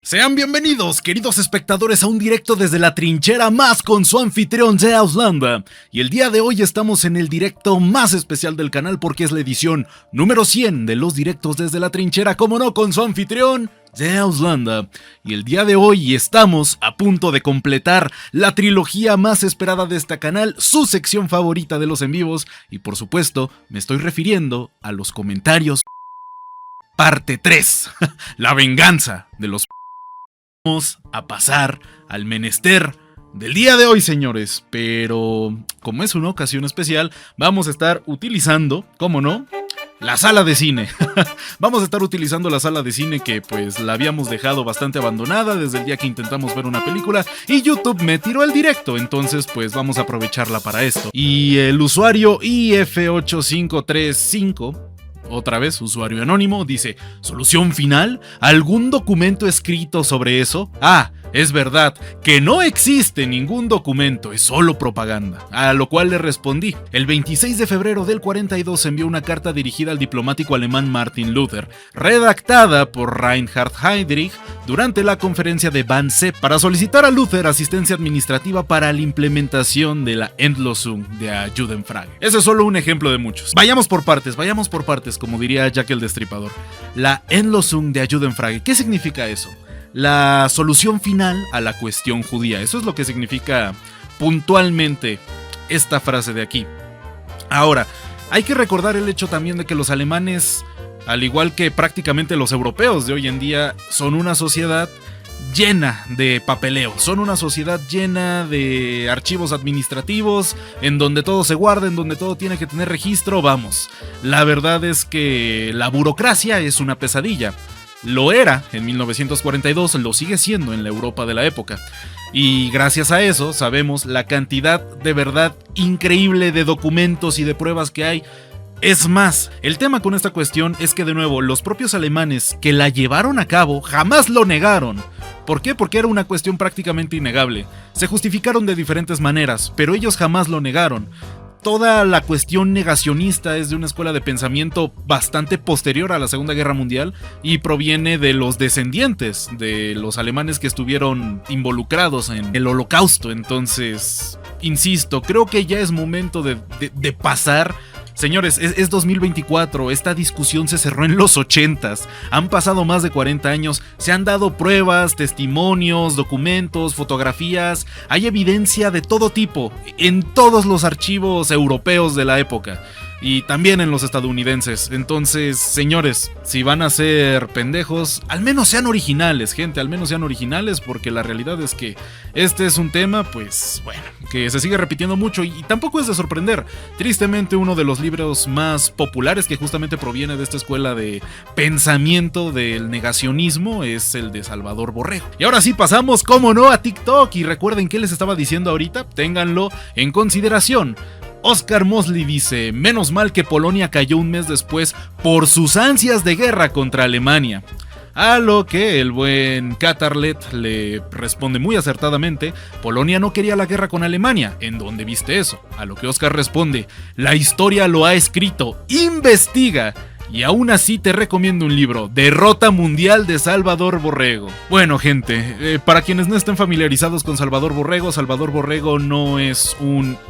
Sean bienvenidos, queridos espectadores, a un directo desde la trinchera más con su anfitrión Zeus Landa. Y el día de hoy estamos en el directo más especial del canal porque es la edición número 100 de los directos desde la trinchera, como no, con su anfitrión Zeus Landa. Y el día de hoy estamos a punto de completar la trilogía más esperada de este canal, su sección favorita de los en vivos. Y por supuesto, me estoy refiriendo a los comentarios. Parte 3, la venganza de los... Vamos a pasar al menester del día de hoy, señores, pero como es una ocasión especial, vamos a estar utilizando, ¿cómo no?, la sala de cine. Vamos a estar utilizando la sala de cine que pues la habíamos dejado bastante abandonada desde el día que intentamos ver una película y YouTube me tiró el directo, entonces pues vamos a aprovecharla para esto. Y el usuario IF8535... otra vez, usuario anónimo, dice: ¿solución final? ¿Algún documento escrito sobre eso? Ah, es verdad, que no existe ningún documento, es solo propaganda. A lo cual le respondí. El 26 de febrero del 42 envió una carta dirigida al diplomático alemán Martin Luther, redactada por Reinhard Heydrich durante la conferencia de Wannsee, para solicitar a Luther asistencia administrativa para la implementación de la Endlösung der Judenfrage. Ese es solo un ejemplo de muchos. Vayamos por partes, como diría Jack el Destripador. La Endlösung der Judenfrage, ¿qué significa eso? La solución final a la cuestión judía. Eso es lo que significa puntualmente esta frase de aquí. Ahora, hay que recordar el hecho también de que los alemanes, al igual que prácticamente los europeos de hoy en día, son una sociedad llena de papeleo, son una sociedad llena de archivos administrativos, en donde todo se guarda, en donde todo tiene que tener registro. Vamos, la verdad es que la burocracia es una pesadilla. Lo era en 1942, lo sigue siendo en la Europa de la época. Y gracias a eso sabemos la cantidad de verdad increíble de documentos y de pruebas que hay. Es más, el tema con esta cuestión es que, de nuevo, los propios alemanes que la llevaron a cabo jamás lo negaron. ¿Por qué? Porque era una cuestión prácticamente innegable. Se justificaron de diferentes maneras, pero ellos jamás lo negaron. Toda la cuestión negacionista es de una escuela de pensamiento bastante posterior a la Segunda Guerra Mundial y proviene de los descendientes de los alemanes que estuvieron involucrados en el Holocausto. Entonces, insisto, creo que ya es momento de pasar. Señores, es 2024, esta discusión se cerró en los 80s, han pasado más de 40 años, se han dado pruebas, testimonios, documentos, fotografías, hay evidencia de todo tipo en todos los archivos europeos de la época. Y también en los estadounidenses. Entonces, señores, si van a ser pendejos, al menos sean originales, gente, al menos sean originales, porque la realidad es que este es un tema, pues, bueno, que se sigue repitiendo mucho y tampoco es de sorprender. Tristemente, uno de los libros más populares que justamente proviene de esta escuela de pensamiento del negacionismo es el de Salvador Borrego. Y ahora sí pasamos, como no, a TikTok. Y recuerden qué les estaba diciendo ahorita, ténganlo en consideración. Oscar Mosley dice: menos mal que Polonia cayó un mes después por sus ansias de guerra contra Alemania. A lo que el buen Catarlet le responde muy acertadamente: Polonia no quería la guerra con Alemania. ¿En dónde viste eso? A lo que Oscar responde: la historia lo ha escrito, investiga. Y aún así te recomiendo un libro, Derrota Mundial de Salvador Borrego. Bueno, gente, para quienes no estén familiarizados con Salvador Borrego no es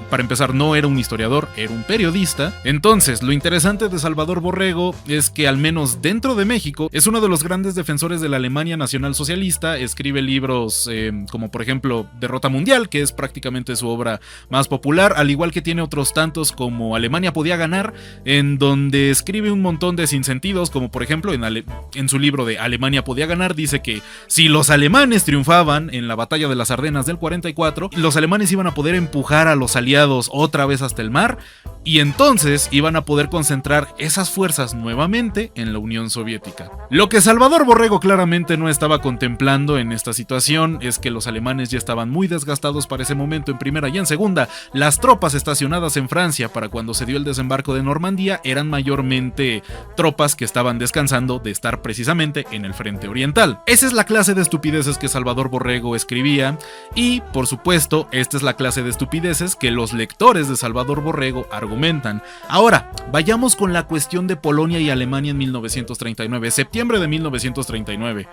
para empezar, no era un historiador, era un periodista. Entonces, lo interesante de Salvador Borrego es que, al menos dentro de México, es uno de los grandes defensores de la Alemania nacionalsocialista. Escribe libros como, por ejemplo, Derrota Mundial, que es prácticamente su obra más popular, al igual que tiene otros tantos como Alemania podía ganar, en donde escribe un montón de sinsentidos, como por ejemplo en su libro de Alemania podía ganar, dice que si los alemanes triunfaban en la batalla de las Ardenas del 44, los alemanes iban a poder empujar a los aliados otra vez hasta el mar, y entonces iban a poder concentrar esas fuerzas nuevamente en la Unión Soviética. Lo que Salvador Borrego claramente no estaba contemplando en esta situación es que los alemanes ya estaban muy desgastados para ese momento en primera, y en segunda, las tropas estacionadas en Francia para cuando se dio el desembarco de Normandía eran mayormente tropas que estaban descansando de estar precisamente en el frente oriental. Esa es la clase de estupideces que Salvador Borrego escribía, y por supuesto esta es la clase de estupideces que los lectores de Salvador Borrego argumentan. Ahora, vayamos con la cuestión de Polonia y Alemania en 1939, septiembre de 1939.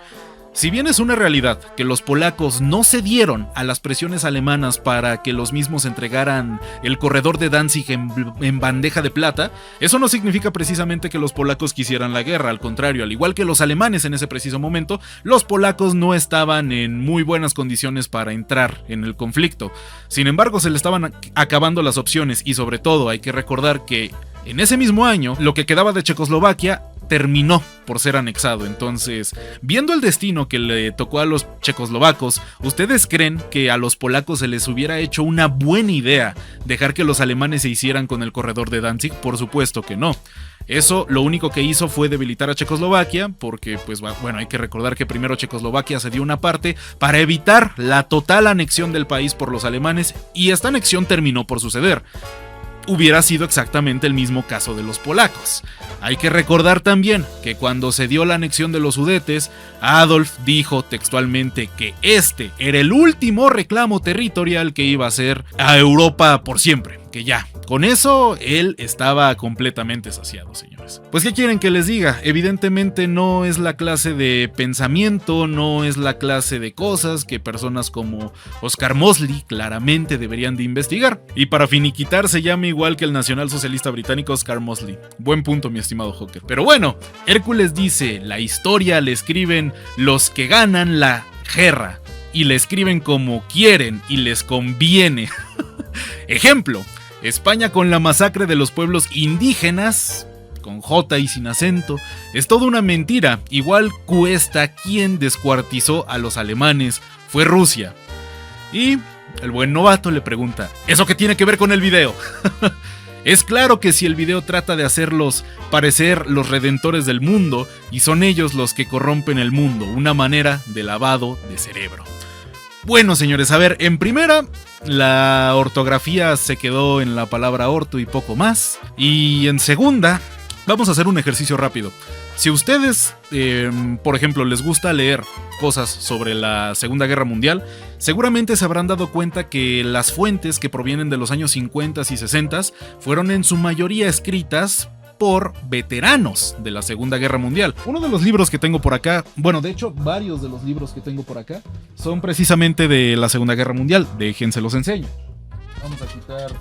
Si bien es una realidad que los polacos no cedieron a las presiones alemanas para que los mismos entregaran el corredor de Danzig en bandeja de plata, eso no significa precisamente que los polacos quisieran la guerra. Al contrario, al igual que los alemanes en ese preciso momento, los polacos no estaban en muy buenas condiciones para entrar en el conflicto. Sin embargo, se le estaban acabando las opciones y sobre todo hay que recordar que en ese mismo año, lo que quedaba de Checoslovaquia terminó por ser anexado. Entonces, viendo el destino que le tocó a los checoslovacos, ¿ustedes creen que a los polacos se les hubiera hecho una buena idea dejar que los alemanes se hicieran con el corredor de Danzig? Por supuesto que no. Eso lo único que hizo fue debilitar a Checoslovaquia, porque pues bueno, hay que recordar que primero Checoslovaquia cedió una parte para evitar la total anexión del país por los alemanes, y esta anexión terminó por suceder. Hubiera sido exactamente el mismo caso de los polacos. Hay que recordar también que cuando se dio la anexión de los Sudetes, Adolf dijo textualmente que este era el último reclamo territorial que iba a hacer a Europa por siempre, que ya, con eso él estaba completamente saciado, señores. Pues ¿qué quieren que les diga? Evidentemente no es la clase de pensamiento, no es la clase de cosas que personas como Oscar Mosley claramente deberían de investigar. Y para finiquitar se llama igual que el nacionalsocialista británico Oscar Mosley. Buen punto, mi estimado Hawker. Pero bueno, Hércules dice, la historia le escriben los que ganan la guerra y le escriben como quieren y les conviene. Ejemplo, España con la masacre de los pueblos indígenas, con J y sin acento, es toda una mentira. Igual Cuesta quien descuartizó a los alemanes fue Rusia. Y el buen novato le pregunta, ¿eso qué tiene que ver con el video? Es claro que si el video trata de hacerlos parecer los redentores del mundo, y son ellos los que corrompen el mundo, una manera de lavado de cerebro. Bueno, señores, a ver, en primera, la ortografía se quedó en la palabra orto y poco más. Y en segunda, vamos a hacer un ejercicio rápido. Si ustedes, por ejemplo, les gusta leer cosas sobre la Segunda Guerra Mundial, seguramente se habrán dado cuenta que las fuentes que provienen de los años 50 y 60 fueron en su mayoría escritas por veteranos de la Segunda Guerra Mundial. Uno de los libros que tengo por acá, bueno, de hecho, varios de los libros que tengo por acá son precisamente de la Segunda Guerra Mundial. Déjense los enseño. Vamos a quitar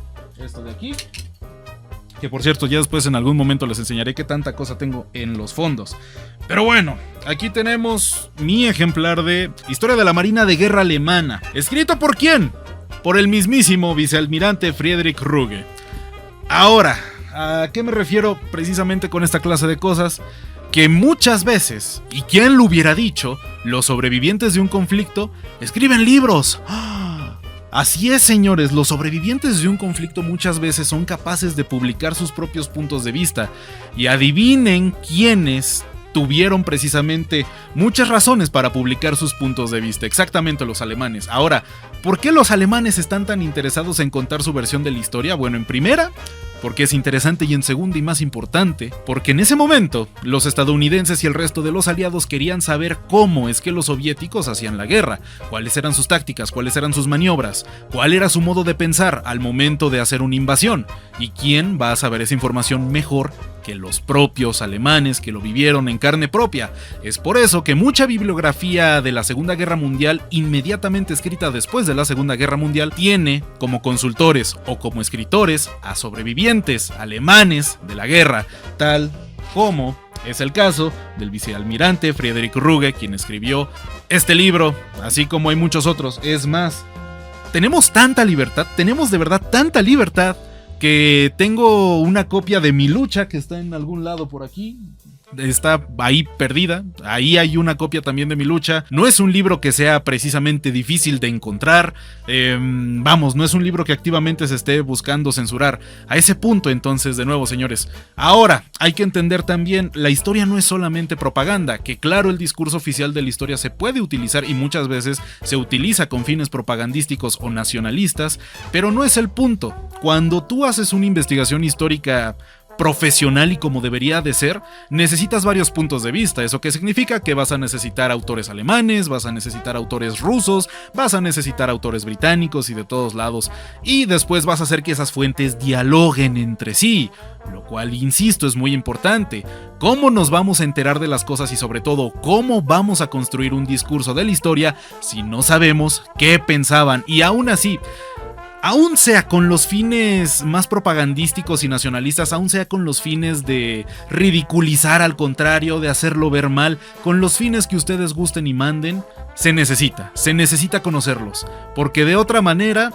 esto de aquí. Que por cierto, ya después en algún momento les enseñaré qué tanta cosa tengo en los fondos. Pero bueno, aquí tenemos mi ejemplar de Historia de la Marina de Guerra Alemana. ¿Escrito por quién? Por el mismísimo vicealmirante Friedrich Ruge. Ahora, ¿a qué me refiero precisamente con esta clase de cosas? Que muchas veces, y quién lo hubiera dicho, los sobrevivientes de un conflicto escriben libros. Así es, señores, los sobrevivientes de un conflicto muchas veces son capaces de publicar sus propios puntos de vista. Y adivinen quiénes tuvieron precisamente muchas razones para publicar sus puntos de vista, exactamente los alemanes. Ahora, ¿por qué los alemanes están tan interesados en contar su versión de la historia? Bueno, en primera, porque es interesante, y en segunda y más importante, porque en ese momento los estadounidenses y el resto de los aliados querían saber cómo es que los soviéticos hacían la guerra, cuáles eran sus tácticas, cuáles eran sus maniobras, cuál era su modo de pensar al momento de hacer una invasión, y quién va a saber esa información mejor que los propios alemanes que lo vivieron en carne propia. Es por eso que mucha bibliografía de la Segunda Guerra Mundial, inmediatamente escrita después de la Segunda Guerra Mundial, tiene como consultores o como escritores a sobrevivientes alemanes de la guerra, tal como es el caso del vicealmirante Friedrich Ruge, quien escribió este libro, así como hay muchos otros. Es más, tenemos tanta libertad, tenemos de verdad tanta libertad, que tengo una copia de Mi Lucha que está en algún lado por aquí. Está ahí perdida. Ahí hay una copia también de Mi Lucha. No es un libro que sea precisamente difícil de encontrar. No es un libro que activamente se esté buscando censurar. A ese punto, entonces, de nuevo, señores. Ahora, hay que entender también, la historia no es solamente propaganda. Que claro, el discurso oficial de la historia se puede utilizar y muchas veces se utiliza con fines propagandísticos o nacionalistas, pero no es el punto. Cuando tú haces una investigación histórica profesional y como debería de ser, necesitas varios puntos de vista. ¿Eso qué significa? Que vas a necesitar autores alemanes, vas a necesitar autores rusos, vas a necesitar autores británicos y de todos lados, y después vas a hacer que esas fuentes dialoguen entre sí, lo cual, insisto, es muy importante. ¿Cómo nos vamos a enterar de las cosas y sobre todo cómo vamos a construir un discurso de la historia si no sabemos qué pensaban? Y aún así, aún sea con los fines más propagandísticos y nacionalistas, aún sea con los fines de ridiculizar al contrario, de hacerlo ver mal, con los fines que ustedes gusten y manden, se necesita conocerlos, porque de otra manera,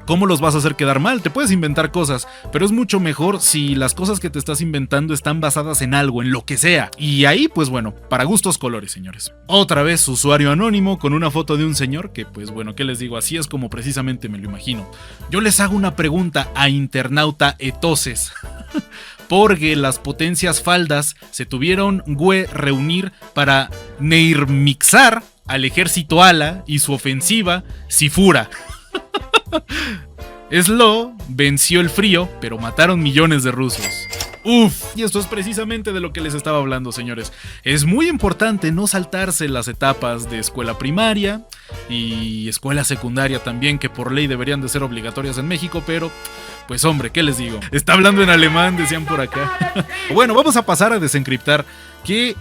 ¿cómo los vas a hacer quedar mal? Te puedes inventar cosas, pero es mucho mejor si las cosas que te estás inventando están basadas en algo, en lo que sea. Y ahí, pues bueno, para gustos colores, señores. Otra vez, usuario anónimo con una foto de un señor que, pues bueno, ¿qué les digo? Así es como precisamente me lo imagino. Yo les hago una pregunta a internauta etoses. Porque las potencias faldas se tuvieron reunir para neirmixar al ejército ala y su ofensiva Sifura. Slow venció el frío, pero mataron millones de rusos. Uf, y esto es precisamente de lo que les estaba hablando, señores. Es muy importante no saltarse las etapas de escuela primaria y escuela secundaria también, que por ley deberían de ser obligatorias en México, pero pues hombre, ¿qué les digo? Está hablando en alemán, decían por acá. Bueno, vamos a pasar a desencriptar qué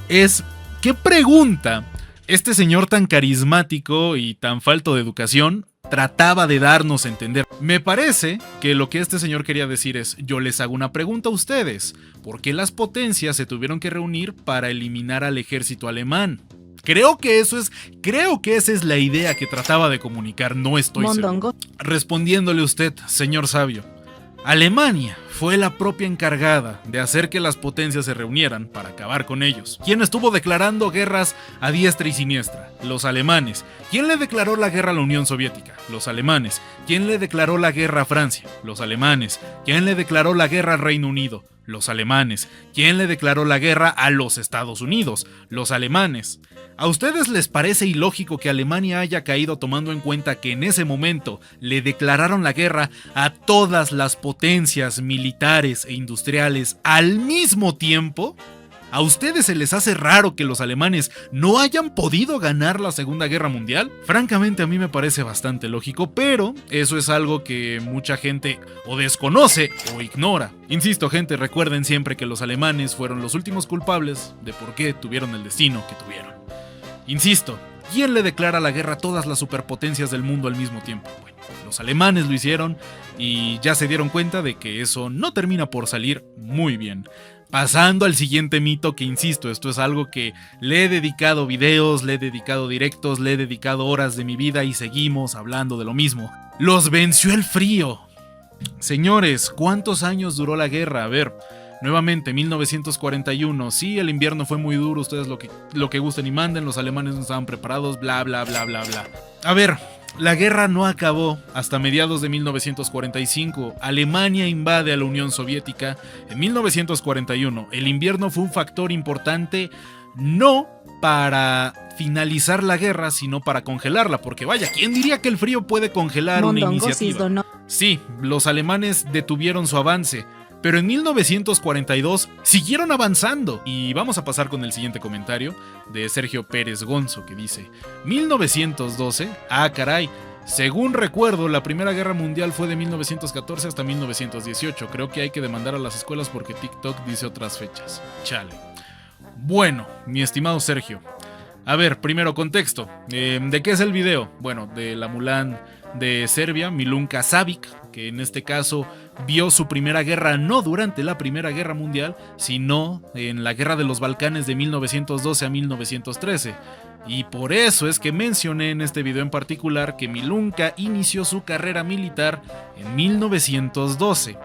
pregunta este señor tan carismático y tan falto de educación trataba de darnos a entender. Me parece que lo que este señor quería decir es: yo les hago una pregunta a ustedes, ¿por qué las potencias se tuvieron que reunir para eliminar al ejército alemán? Creo que esa es la idea que trataba de comunicar, no estoy seguro. Respondiéndole usted, señor sabio, Alemania fue la propia encargada de hacer que las potencias se reunieran para acabar con ellos. ¿Quién estuvo declarando guerras a diestra y siniestra? Los alemanes. ¿Quién le declaró la guerra a la Unión Soviética? Los alemanes. ¿Quién le declaró la guerra a Francia? Los alemanes. ¿Quién le declaró la guerra al Reino Unido? Los alemanes. ¿Quién le declaró la guerra a los Estados Unidos? Los alemanes. ¿A ustedes les parece ilógico que Alemania haya caído tomando en cuenta que en ese momento le declararon la guerra a todas las potencias militares e industriales al mismo tiempo? ¿A ustedes se les hace raro que los alemanes no hayan podido ganar la Segunda Guerra Mundial? Francamente a mí me parece bastante lógico, pero eso es algo que mucha gente o desconoce o ignora. Insisto, gente, recuerden siempre que los alemanes fueron los últimos culpables de por qué tuvieron el destino que tuvieron. Insisto, ¿quién le declara la guerra a todas las superpotencias del mundo al mismo tiempo? Bueno, los alemanes lo hicieron y ya se dieron cuenta de que eso no termina por salir muy bien. Pasando al siguiente mito, que insisto, esto es algo que le he dedicado videos, le he dedicado directos, le he dedicado horas de mi vida y seguimos hablando de lo mismo. Los venció el frío. Señores, ¿cuántos años duró la guerra? A ver, nuevamente, 1941. Sí, el invierno fue muy duro, ustedes lo que gusten y manden, los alemanes no estaban preparados, bla, bla, bla, bla, bla. A ver, la guerra no acabó hasta mediados de 1945. Alemania invade a la Unión Soviética en 1941. El invierno fue un factor importante, no para finalizar la guerra, sino para congelarla, porque vaya, ¿quién diría que el frío puede congelar una iniciativa? Sí, los alemanes detuvieron su avance, pero en 1942 siguieron avanzando. Y vamos a pasar con el siguiente comentario de Sergio Pérez Gonzo, que dice: 1912, caray, según recuerdo, la Primera Guerra Mundial fue de 1914 hasta 1918. Creo que hay que demandar a las escuelas porque TikTok dice otras fechas. Chale. Bueno, mi estimado Sergio, a ver, primero contexto. ¿De qué es el video? Bueno, de la Mulan de Serbia, Milunka Savic, que en este caso vio su primera guerra no durante la Primera Guerra Mundial, sino en la Guerra de los Balcanes de 1912 a 1913. Y por eso es que mencioné en este video en particular que Milunka inició su carrera militar en 1912.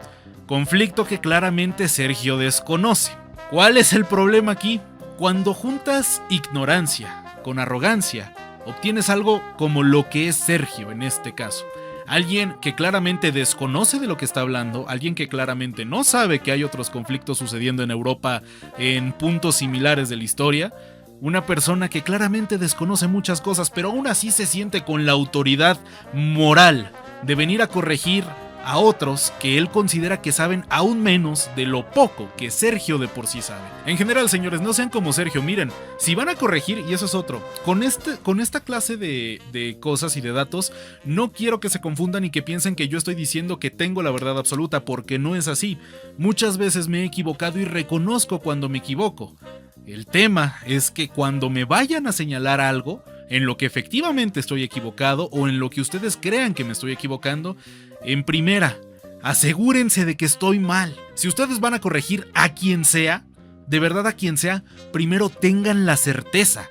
Conflicto que claramente Sergio desconoce. ¿Cuál es el problema aquí? Cuando juntas ignorancia con arrogancia, obtienes algo como lo que es Sergio en este caso. Alguien que claramente desconoce de lo que está hablando, alguien que claramente no sabe que hay otros conflictos sucediendo en Europa en puntos similares de la historia, una persona que claramente desconoce muchas cosas, pero aún así se siente con la autoridad moral de venir a corregir a otros que él considera que saben aún menos de lo poco que Sergio de por sí sabe. En general, señores, no sean como Sergio. Miren, si van a corregir, y eso es otro, con esta clase de cosas y de datos, no quiero que se confundan y que piensen que yo estoy diciendo que tengo la verdad absoluta, porque no es así. Muchas veces me he equivocado y reconozco cuando me equivoco. El tema es que cuando me vayan a señalar algo en lo que efectivamente estoy equivocado o en lo que ustedes crean que me estoy equivocando, en primera, asegúrense de que estoy mal. Si ustedes van a corregir a quien sea, de verdad a quien sea, primero tengan la certeza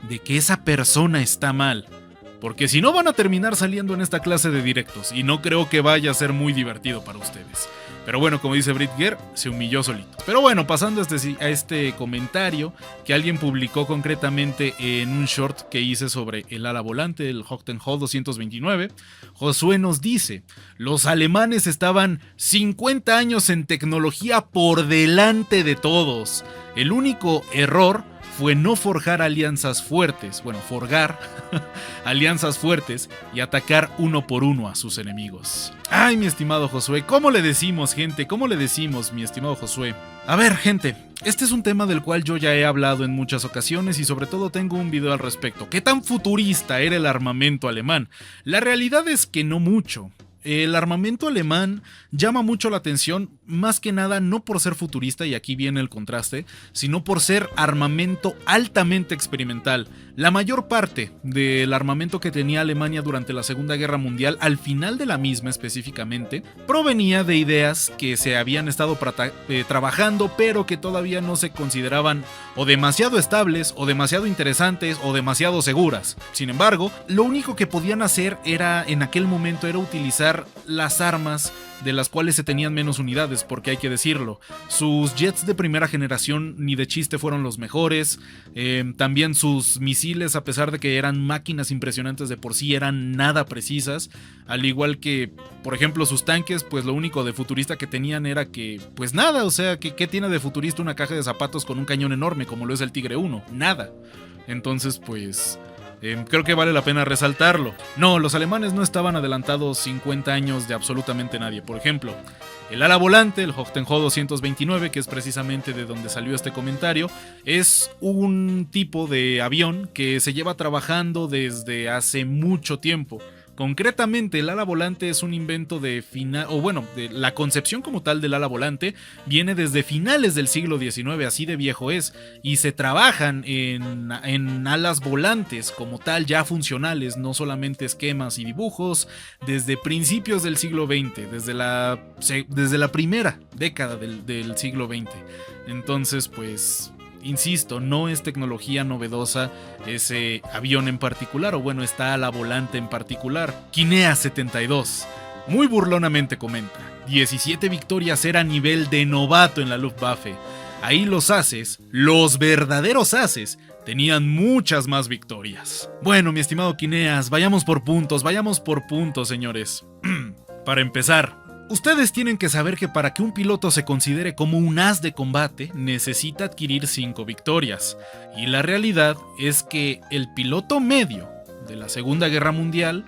de que esa persona está mal. Porque si no van a terminar saliendo en esta clase de directos y no creo que vaya a ser muy divertido para ustedes. Pero bueno, como dice Britger, se humilló solito. Pero bueno, pasando a este comentario que alguien publicó concretamente en un short que hice sobre el ala volante, el Hockenheim 229, Josué nos dice: los alemanes estaban 50 años en tecnología por delante de todos. El único error fue no forjar alianzas fuertes, forgar alianzas fuertes y atacar uno por uno a sus enemigos. Ay, mi estimado Josué, ¿cómo le decimos, gente? ¿Cómo le decimos, mi estimado Josué? A ver, gente, este es un tema del cual yo ya he hablado en muchas ocasiones y sobre todo tengo un video al respecto. ¿Qué tan futurista era el armamento alemán? La realidad es que no mucho. El armamento alemán llama mucho la atención, más que nada no por ser futurista, y aquí viene el contraste, sino por ser armamento altamente experimental. La mayor parte del armamento que tenía Alemania durante la Segunda Guerra Mundial, al final de la misma específicamente, provenía de ideas que se habían estado trabajando, pero que todavía no se consideraban o demasiado estables, o demasiado interesantes, o demasiado seguras. Sin embargo, lo único que podían hacer en aquel momento era utilizar las armas de las cuales se tenían menos unidades, porque hay que decirlo, sus jets de primera generación ni de chiste fueron los mejores. También sus misiles, a pesar de que eran máquinas impresionantes de por sí, eran nada precisas, al igual que, por ejemplo, sus tanques, pues lo único de futurista que tenían era que, pues nada, o sea, ¿qué tiene de futurista una caja de zapatos con un cañón enorme como lo es el Tigre 1? Nada. Entonces, pues creo que vale la pena resaltarlo. No, los alemanes no estaban adelantados 50 años de absolutamente nadie. Por ejemplo, el ala volante, el Hockenheim 229, que es precisamente de donde salió este comentario, es un tipo de avión que se lleva trabajando desde hace mucho tiempo. Concretamente, el ala volante es un invento de la concepción como tal del ala volante viene desde finales del siglo XIX, así de viejo es, y se trabajan en alas volantes como tal, ya funcionales, no solamente esquemas y dibujos, desde principios del siglo XX, desde la primera década del siglo XX. Entonces, pues, insisto, no es tecnología novedosa ese avión en particular, o está a la volante en particular. Kinea 72, muy burlonamente comenta: 17 victorias era nivel de novato en la Luftwaffe. Ahí los ases, los verdaderos ases, tenían muchas más victorias. Bueno, mi estimado Kineas, vayamos por puntos, señores. Para empezar, ustedes tienen que saber que para que un piloto se considere como un as de combate, necesita adquirir 5 victorias. Y la realidad es que el piloto medio de la Segunda Guerra Mundial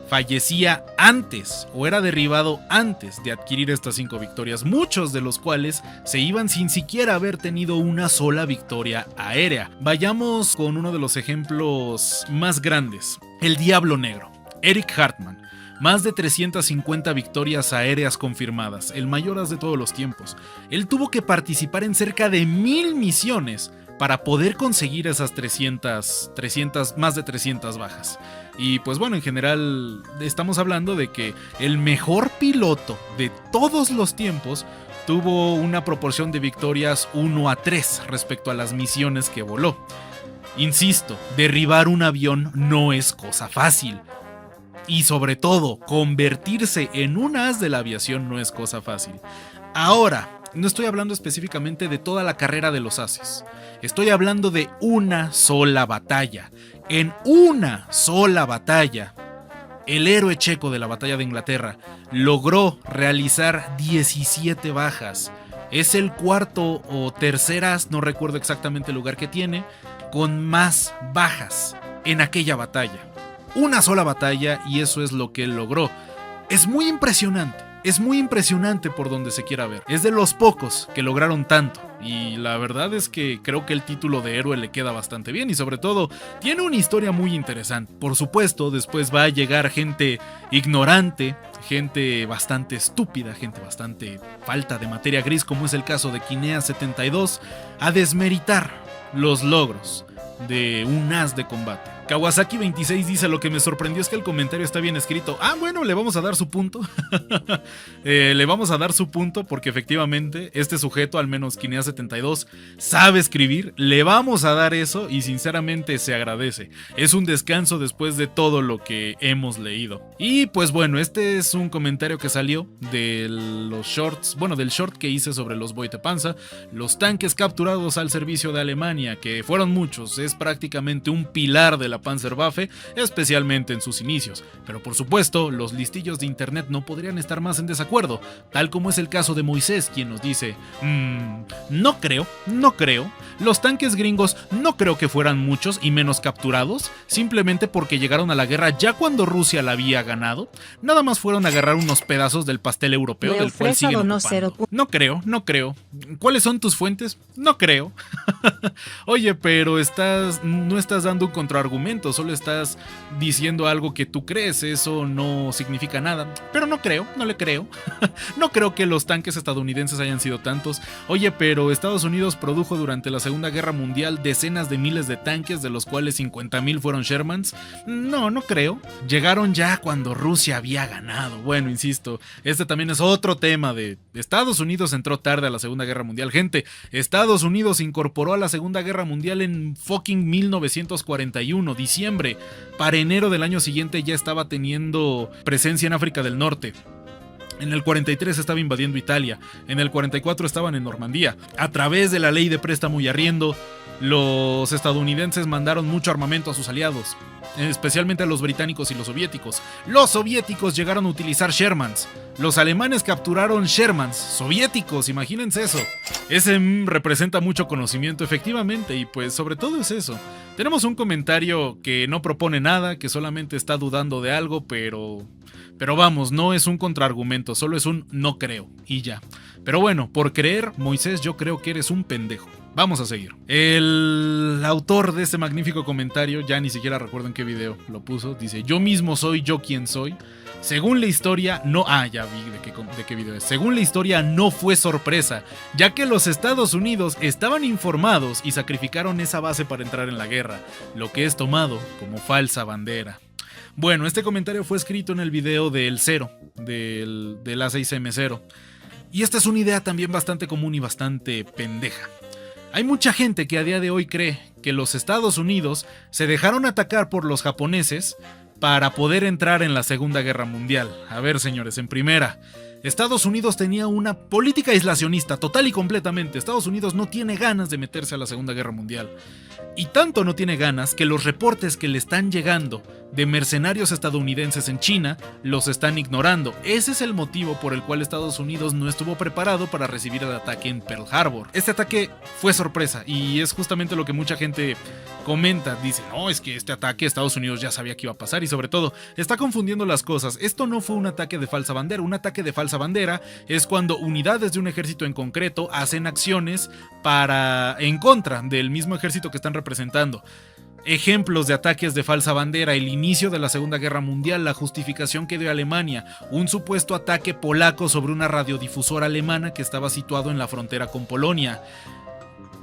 fallecía antes o era derribado antes de adquirir estas 5 victorias, muchos de los cuales se iban sin siquiera haber tenido una sola victoria aérea. Vayamos con uno de los ejemplos más grandes: el Diablo Negro, Erich Hartmann. Más de 350 victorias aéreas confirmadas, el mayor as de todos los tiempos. Él tuvo que participar en cerca de 1000 misiones para poder conseguir esas más de 300 bajas. Y pues en general estamos hablando de que el mejor piloto de todos los tiempos tuvo una proporción de victorias 1-3 respecto a las misiones que voló. Insisto, derribar un avión no es cosa fácil. Y sobre todo, convertirse en un as de la aviación no es cosa fácil. Ahora, no estoy hablando específicamente de toda la carrera de los ases. Estoy hablando de una sola batalla. En una sola batalla, el héroe checo de la batalla de Inglaterra logró realizar 17 bajas. Es el cuarto o tercer as, no recuerdo exactamente el lugar que tiene, con más bajas en aquella batalla. Una sola batalla, y eso es lo que él logró. Es muy impresionante, es muy impresionante por donde se quiera ver. Es de los pocos que lograron tanto. Y la verdad es que creo que el título de héroe le queda bastante bien y sobre todo tiene una historia muy interesante. Por supuesto, después va a llegar gente ignorante, gente bastante estúpida, gente bastante falta de materia gris, como es el caso de Kinea 72, a desmeritar los logros de un as de combate. Kawasaki 26 dice: lo que me sorprendió es que el comentario está bien escrito. Ah, bueno, le vamos a dar su punto. Le vamos a dar su punto porque efectivamente este sujeto, al menos Kinea 72, sabe escribir. Le vamos a dar eso y sinceramente se agradece. Es un descanso después de todo lo que hemos leído. Y pues bueno, este es un comentario que salió de los shorts, bueno, del short que hice sobre los Beutepanzer, los tanques capturados al servicio de Alemania, que fueron muchos. Es prácticamente un pilar de la Panzerwaffe, especialmente en sus inicios. Pero por supuesto, los listillos de internet no podrían estar más en desacuerdo, tal como es el caso de Moisés, quien nos dice: no creo, los tanques gringos no creo que fueran muchos y menos capturados, simplemente porque llegaron a la guerra ya cuando Rusia la había ganado, nada más fueron a agarrar unos pedazos del pastel europeo del cual siguen ocupando. No creo. ¿Cuáles son tus fuentes? No creo. Oye, pero no estás dando un contraargumento, solo estás diciendo algo que tú crees, eso no significa nada. Pero no le creo. No creo que los tanques estadounidenses hayan sido tantos. Oye, pero Estados Unidos produjo durante la Segunda Guerra Mundial decenas de miles de tanques, de los cuales 50,000 fueron Shermans. No creo. Llegaron ya cuando Rusia había ganado. Bueno, insisto, este también es otro tema de Estados Unidos entró tarde a la Segunda Guerra Mundial. Gente, Estados Unidos se incorporó a la Segunda Guerra Mundial en fucking 1941, diciembre. Para enero del año siguiente ya estaba teniendo presencia en África del Norte. En el 43 estaba invadiendo Italia. En el 44 estaban en Normandía. A través de la ley de préstamo y arriendo, los estadounidenses mandaron mucho armamento a sus aliados, especialmente a los británicos y los soviéticos. Los soviéticos llegaron a utilizar Shermans. Los alemanes capturaron Shermans soviéticos, imagínense eso. Ese representa mucho conocimiento, efectivamente, y pues sobre todo es eso. Tenemos un comentario que no propone nada, que solamente está dudando de algo, pero vamos, no es un contraargumento, solo es un no creo, y ya. Pero bueno, por creer, Moisés, yo creo que eres un pendejo. Vamos a seguir. El autor de este magnífico comentario, ya ni siquiera recuerdo en qué video lo puso, dice: yo mismo soy yo quien soy. Según la historia, no... ya vi de qué video es. Según la historia, no fue sorpresa, ya que los Estados Unidos estaban informados y sacrificaron esa base para entrar en la guerra, lo que es tomado como falsa bandera. Bueno, este comentario fue escrito en el video del Zero, del A6M0. Y esta es una idea también bastante común y bastante pendeja. Hay mucha gente que a día de hoy cree que los Estados Unidos se dejaron atacar por los japoneses para poder entrar en la Segunda Guerra Mundial. A ver, señores, en primera, Estados Unidos tenía una política aislacionista total y completamente. Estados Unidos no tiene ganas de meterse a la Segunda Guerra Mundial. Y tanto no tiene ganas que los reportes que le están llegando de mercenarios estadounidenses en China los están ignorando. Ese es el motivo por el cual Estados Unidos no estuvo preparado para recibir el ataque en Pearl Harbor. Este ataque fue sorpresa y es justamente lo que mucha gente comenta. Dice: no, es que este ataque Estados Unidos ya sabía que iba a pasar y sobre todo está confundiendo las cosas. Esto no fue un ataque de falsa bandera. Un ataque de falsa bandera es cuando unidades de un ejército en concreto hacen acciones en contra del mismo ejército que están representando. Ejemplos de ataques de falsa bandera: el inicio de la Segunda Guerra Mundial, la justificación que dio Alemania, un supuesto ataque polaco sobre una radiodifusora alemana que estaba situado en la frontera con Polonia.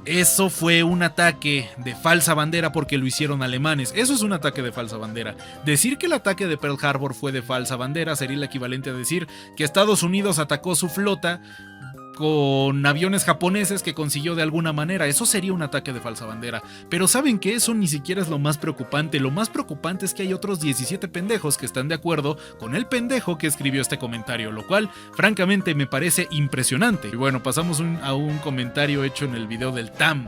Eso fue un ataque de falsa bandera porque lo hicieron alemanes. Eso es un ataque de falsa bandera. Decir que el ataque de Pearl Harbor fue de falsa bandera sería el equivalente a decir que Estados Unidos atacó su flota con aviones japoneses que consiguió de alguna manera. Eso sería un ataque de falsa bandera. Pero ¿saben qué? Eso ni siquiera es lo más preocupante. Lo más preocupante es que hay otros 17 pendejos que están de acuerdo con el pendejo que escribió este comentario, lo cual francamente me parece impresionante. Y bueno, pasamos a un comentario hecho en el video del TAM.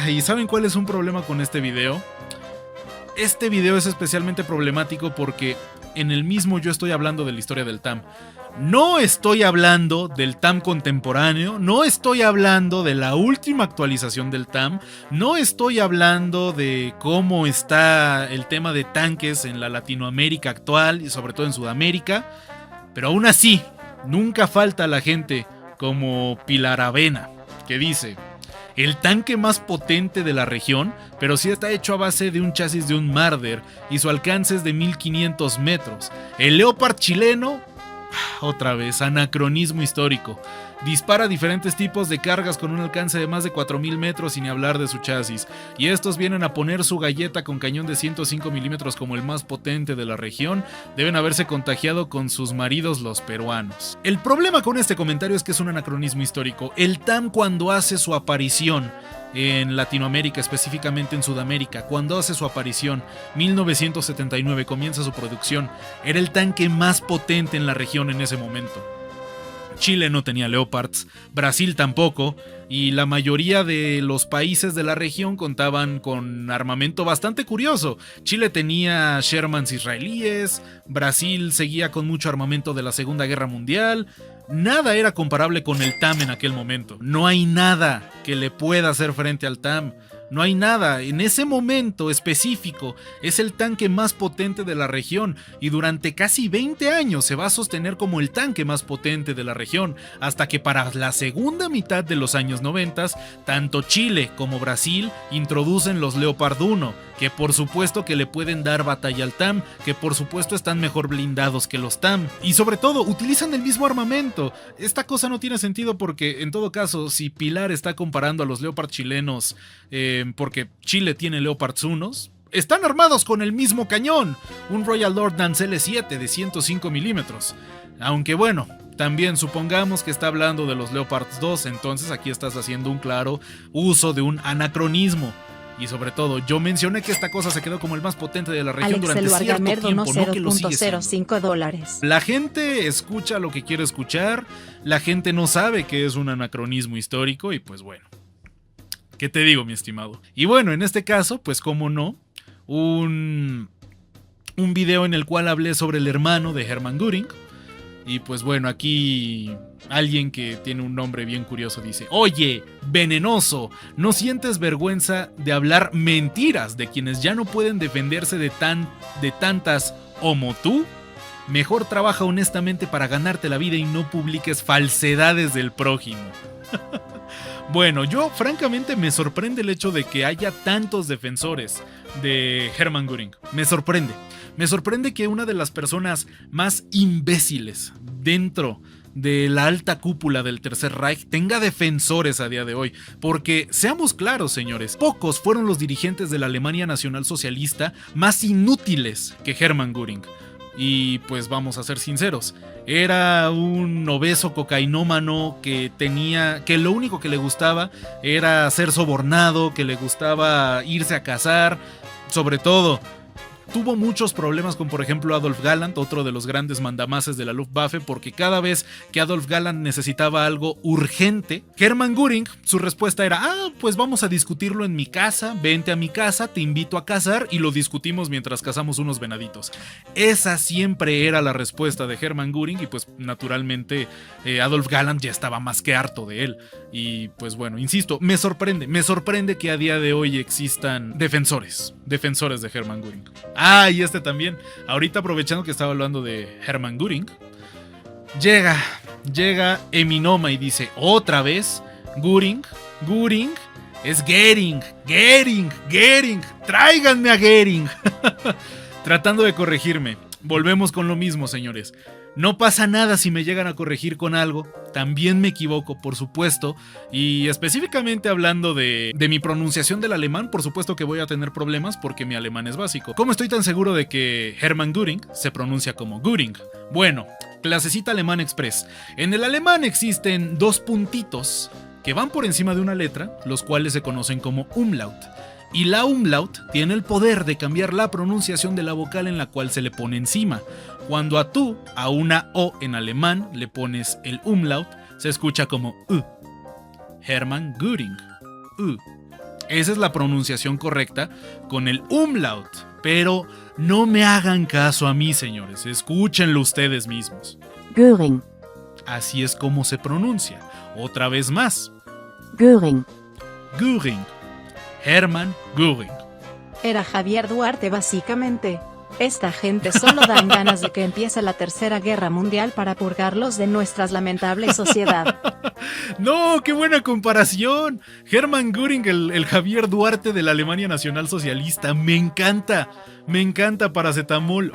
¿Y saben cuál es un problema con este video? Este video es especialmente problemático porque en el mismo yo estoy hablando de la historia del TAM. No estoy hablando del TAM contemporáneo, no estoy hablando de la última actualización del TAM, no estoy hablando de cómo está el tema de tanques en la Latinoamérica actual y sobre todo en Sudamérica. Pero aún así, nunca falta la gente como Pilar Avena, que dice: el tanque más potente de la región, pero sí está hecho a base de un chasis de un Marder y su alcance es de 1500 metros. El Leopard chileno, otra vez, anacronismo histórico. Dispara diferentes tipos de cargas con un alcance de más de 4000 metros sin hablar de su chasis. Y estos vienen a poner su galleta con cañón de 105 milímetros como el más potente de la región. Deben haberse contagiado con sus maridos los peruanos. El problema con este comentario es que es un anacronismo histórico. El TAM, cuando hace su aparición en Latinoamérica, específicamente en Sudamérica, cuando hace su aparición, 1979, comienza su producción, era el tanque más potente en la región en ese momento. Chile no tenía Leopards, Brasil tampoco, y la mayoría de los países de la región contaban con armamento bastante curioso. Chile tenía Shermans israelíes, Brasil seguía con mucho armamento de la Segunda Guerra Mundial. Nada era comparable con el TAM en aquel momento. No hay nada que le pueda hacer frente al TAM. No hay nada. En ese momento específico es el tanque más potente de la región y durante casi 20 años se va a sostener como el tanque más potente de la región, hasta que para la segunda mitad de los años 90 tanto Chile como Brasil introducen los Leopard 1, que por supuesto que le pueden dar batalla al TAM, que por supuesto están mejor blindados que los TAM, y sobre todo utilizan el mismo armamento. Esta cosa no tiene sentido porque, en todo caso, si Pilar está comparando a los Leopard chilenos, porque Chile tiene Leopards 1, están armados con el mismo cañón, un Royal Ordnance L7 de 105 milímetros. Aunque bueno, también supongamos que está hablando de los Leopards 2, entonces aquí estás haciendo un claro uso de un anacronismo. Y sobre todo, yo mencioné que esta cosa se quedó como el más potente de la región durante cierto tiempo, no que lo sigue siendo. $0.05. La gente escucha lo que quiere escuchar, la gente no sabe que es un anacronismo histórico y pues bueno, ¿qué te digo, mi estimado? Y bueno, en este caso, pues cómo no, un video en el cual hablé sobre el hermano de Hermann Göring. Y pues bueno, aquí alguien que tiene un nombre bien curioso dice: oye, venenoso, ¿no sientes vergüenza de hablar mentiras de quienes ya no pueden defenderse de tantas como tú? Mejor trabaja honestamente para ganarte la vida y no publiques falsedades del prójimo. Bueno, yo francamente me sorprende el hecho de que haya tantos defensores de Hermann Göring. Me sorprende. Me sorprende que una de las personas más imbéciles dentro de la alta cúpula del Tercer Reich tenga defensores a día de hoy, porque seamos claros, señores, pocos fueron los dirigentes de la Alemania nacionalsocialista más inútiles que Hermann Göring. Y pues vamos a ser sinceros, era un obeso cocainómano que lo único que le gustaba era ser sobornado, que le gustaba irse a cazar, sobre todo. Tuvo muchos problemas con, por ejemplo, Adolf Galland, otro de los grandes mandamases de la Luftwaffe, porque cada vez que Adolf Galland necesitaba algo urgente, Hermann Göring, su respuesta era: pues vamos a discutirlo en mi casa, vente a mi casa, te invito a cazar y lo discutimos mientras cazamos unos venaditos. Esa siempre era la respuesta de Hermann Göring y pues naturalmente Adolf Galland ya estaba más que harto de él. Y pues bueno, insisto, me sorprende que a día de hoy existan defensores de Hermann Göring. Y este también, ahorita aprovechando que estaba hablando de Hermann Göring, llega Eminoma y dice: otra vez, Göring es Goering, tráiganme a Goering. Tratando de corregirme. Volvemos con lo mismo, señores. No pasa nada si me llegan a corregir con algo, también me equivoco, por supuesto, y específicamente hablando de mi pronunciación del alemán, por supuesto que voy a tener problemas porque mi alemán es básico. ¿Cómo estoy tan seguro de que Hermann Göring se pronuncia como Göring? Bueno, clasecita Alemán Express. En el alemán existen dos puntitos que van por encima de una letra, los cuales se conocen como umlaut. Y la umlaut tiene el poder de cambiar la pronunciación de la vocal en la cual se le pone encima. Cuando a una O en alemán le pones el umlaut, se escucha como U. Hermann Göring. U. Esa es la pronunciación correcta con el umlaut. Pero no me hagan caso a mí, señores. Escúchenlo ustedes mismos. Göring. Así es como se pronuncia. Otra vez más. Göring. Göring. Hermann Göring. Era Javier Duarte, básicamente. Esta gente solo dan ganas de que empiece la Tercera Guerra Mundial para purgarlos de nuestra lamentable sociedad. ¡No! ¡Qué buena comparación! Hermann Göring, el Javier Duarte de la Alemania Nacional Socialista. Me encanta Paracetamol.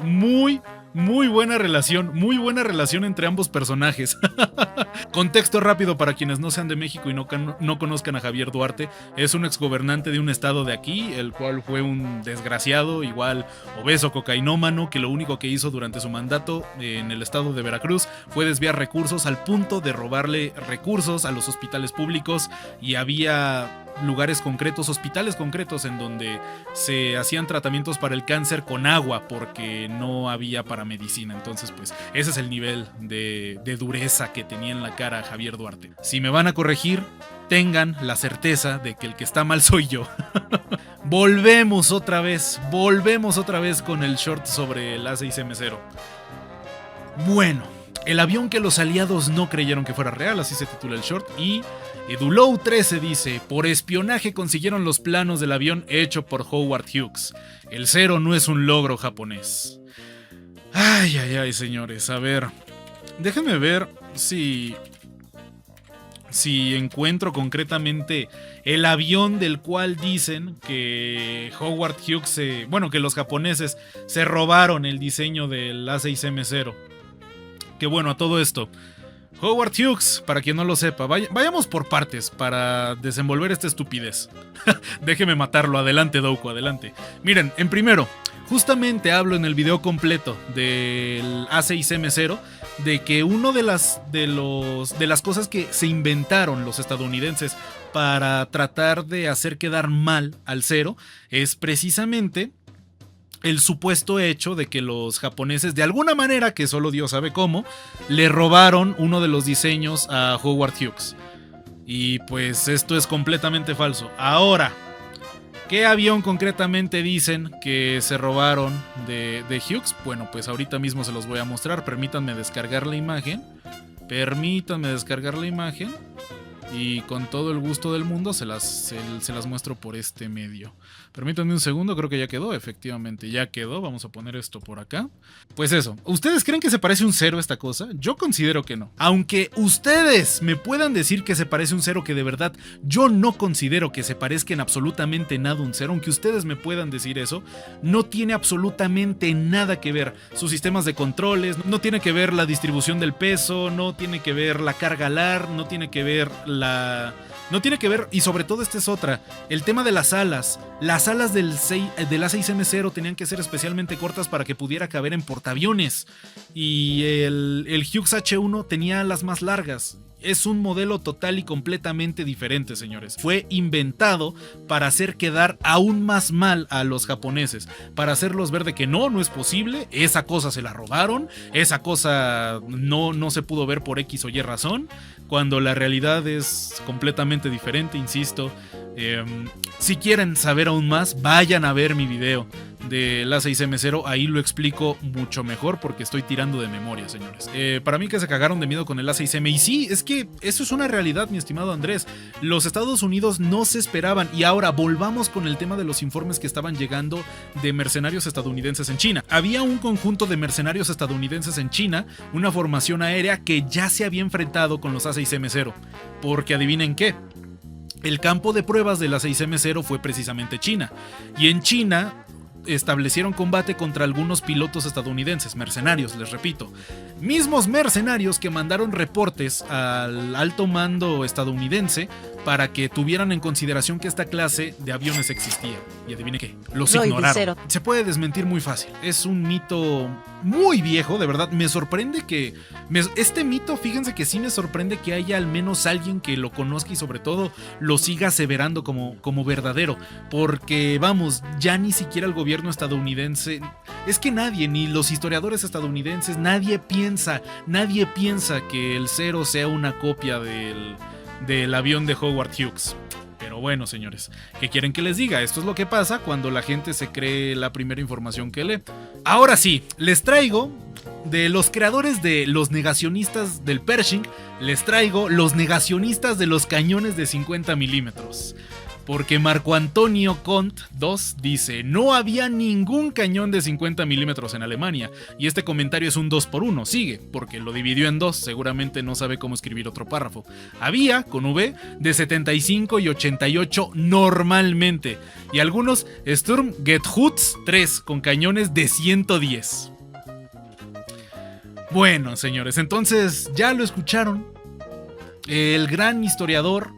Muy buena relación entre ambos personajes. Contexto rápido para quienes no sean de México y no conozcan a Javier Duarte. Es un exgobernante de un estado de aquí, el cual fue un desgraciado, igual obeso, cocainómano, que lo único que hizo durante su mandato en el estado de Veracruz fue desviar recursos al punto de robarle recursos a los hospitales públicos, y había lugares concretos, hospitales concretos en donde se hacían tratamientos para el cáncer con agua porque no había para medicina. Entonces pues ese es el nivel de dureza que tenía en la cara Javier Duarte. Si me van a corregir, tengan la certeza de que el que está mal soy yo. Volvemos otra vez con el short sobre el A6M0. Bueno, el avión que los aliados no creyeron que fuera real, así se titula el short, y Edulou 13 dice: por espionaje consiguieron los planos del avión hecho por Howard Hughes. El cero no es un logro japonés. Ay, señores, a ver, déjenme ver si encuentro concretamente el avión del cual dicen que Howard Hughes, que los japoneses se robaron el diseño del A6M0. Que bueno, a todo esto, Howard Hughes, para quien no lo sepa, vayamos por partes para desenvolver esta estupidez. Déjeme matarlo, adelante Douko, adelante. Miren, en primero, justamente hablo en el video completo del A6M0 de que uno de las cosas que se inventaron los estadounidenses para tratar de hacer quedar mal al cero es precisamente el supuesto hecho de que los japoneses, de alguna manera que solo Dios sabe cómo, le robaron uno de los diseños a Howard Hughes. Y pues esto es completamente falso. Ahora, ¿qué avión concretamente dicen que se robaron de Hughes? Bueno, pues ahorita mismo se los voy a mostrar. Permítanme descargar la imagen. Y con todo el gusto del mundo se las muestro por este medio. Permítanme un segundo, creo que ya quedó. Efectivamente, ya quedó. Vamos a poner esto por acá. Pues eso, ¿ustedes creen que se parece un cero esta cosa? Yo considero que no. Aunque ustedes me puedan decir que se parece un cero, que de verdad yo no considero que se parezca en absolutamente nada un cero. Aunque ustedes me puedan decir eso, no tiene absolutamente nada que ver sus sistemas de controles, no tiene que ver la distribución del peso, no tiene que ver la carga alar, no tiene que ver y sobre todo esta es otra, el tema de las alas. Las alas del A6M0 tenían que ser especialmente cortas para que pudiera caber en portaaviones, y el Hughes H1 tenía alas más largas. Es un modelo total y completamente diferente, señores. Fue inventado para hacer quedar aún más mal a los japoneses, para hacerlos ver de que no es posible, esa cosa se la robaron, esa cosa no se pudo ver por X o Y razón, cuando la realidad es completamente diferente, insisto. Si quieren saber aún más, vayan a ver mi video del A6M0, ahí lo explico mucho mejor porque estoy tirando de memoria, señores. Para mí que se cagaron de miedo con el A6M, y sí, es que eso es una realidad, mi estimado Andrés. Los Estados Unidos no se esperaban, y ahora volvamos con el tema de los informes que estaban llegando de mercenarios estadounidenses en China. Había un conjunto de mercenarios estadounidenses en China, una formación aérea que ya se había enfrentado con los A6M0, porque adivinen qué, el campo de pruebas del A6M0 fue precisamente China, y en China establecieron combate contra algunos pilotos estadounidenses, mercenarios, les repito, mismos mercenarios que mandaron reportes al alto mando estadounidense para que tuvieran en consideración que esta clase de aviones existía. Y adivine qué, los ignoraron. Se puede desmentir muy fácil, es un mito muy viejo, de verdad. Me sorprende que este mito, fíjense que sí me sorprende que haya al menos alguien que lo conozca y sobre todo lo siga aseverando como verdadero, porque vamos, ya ni siquiera el gobierno estadounidense, es que nadie, ni los historiadores estadounidenses, nadie piensa que el cero sea una copia del avión de Howard Hughes. Pero bueno, señores, ¿qué quieren que les diga? Esto es lo que pasa cuando la gente se cree la primera información que lee. Ahora sí, les traigo de los creadores de los negacionistas del Pershing, les traigo los negacionistas de los cañones de 50 milímetros. Porque Marco Antonio Kont 2 dice: no había ningún cañón de 50 milímetros en Alemania. Y este comentario es un 2x1, sigue, porque lo dividió en dos, seguramente no sabe cómo escribir otro párrafo. Había, con V, de 75 y 88 normalmente. Y algunos Sturmgeschütz 3 con cañones de 110. Bueno, señores, entonces ya lo escucharon. El gran historiador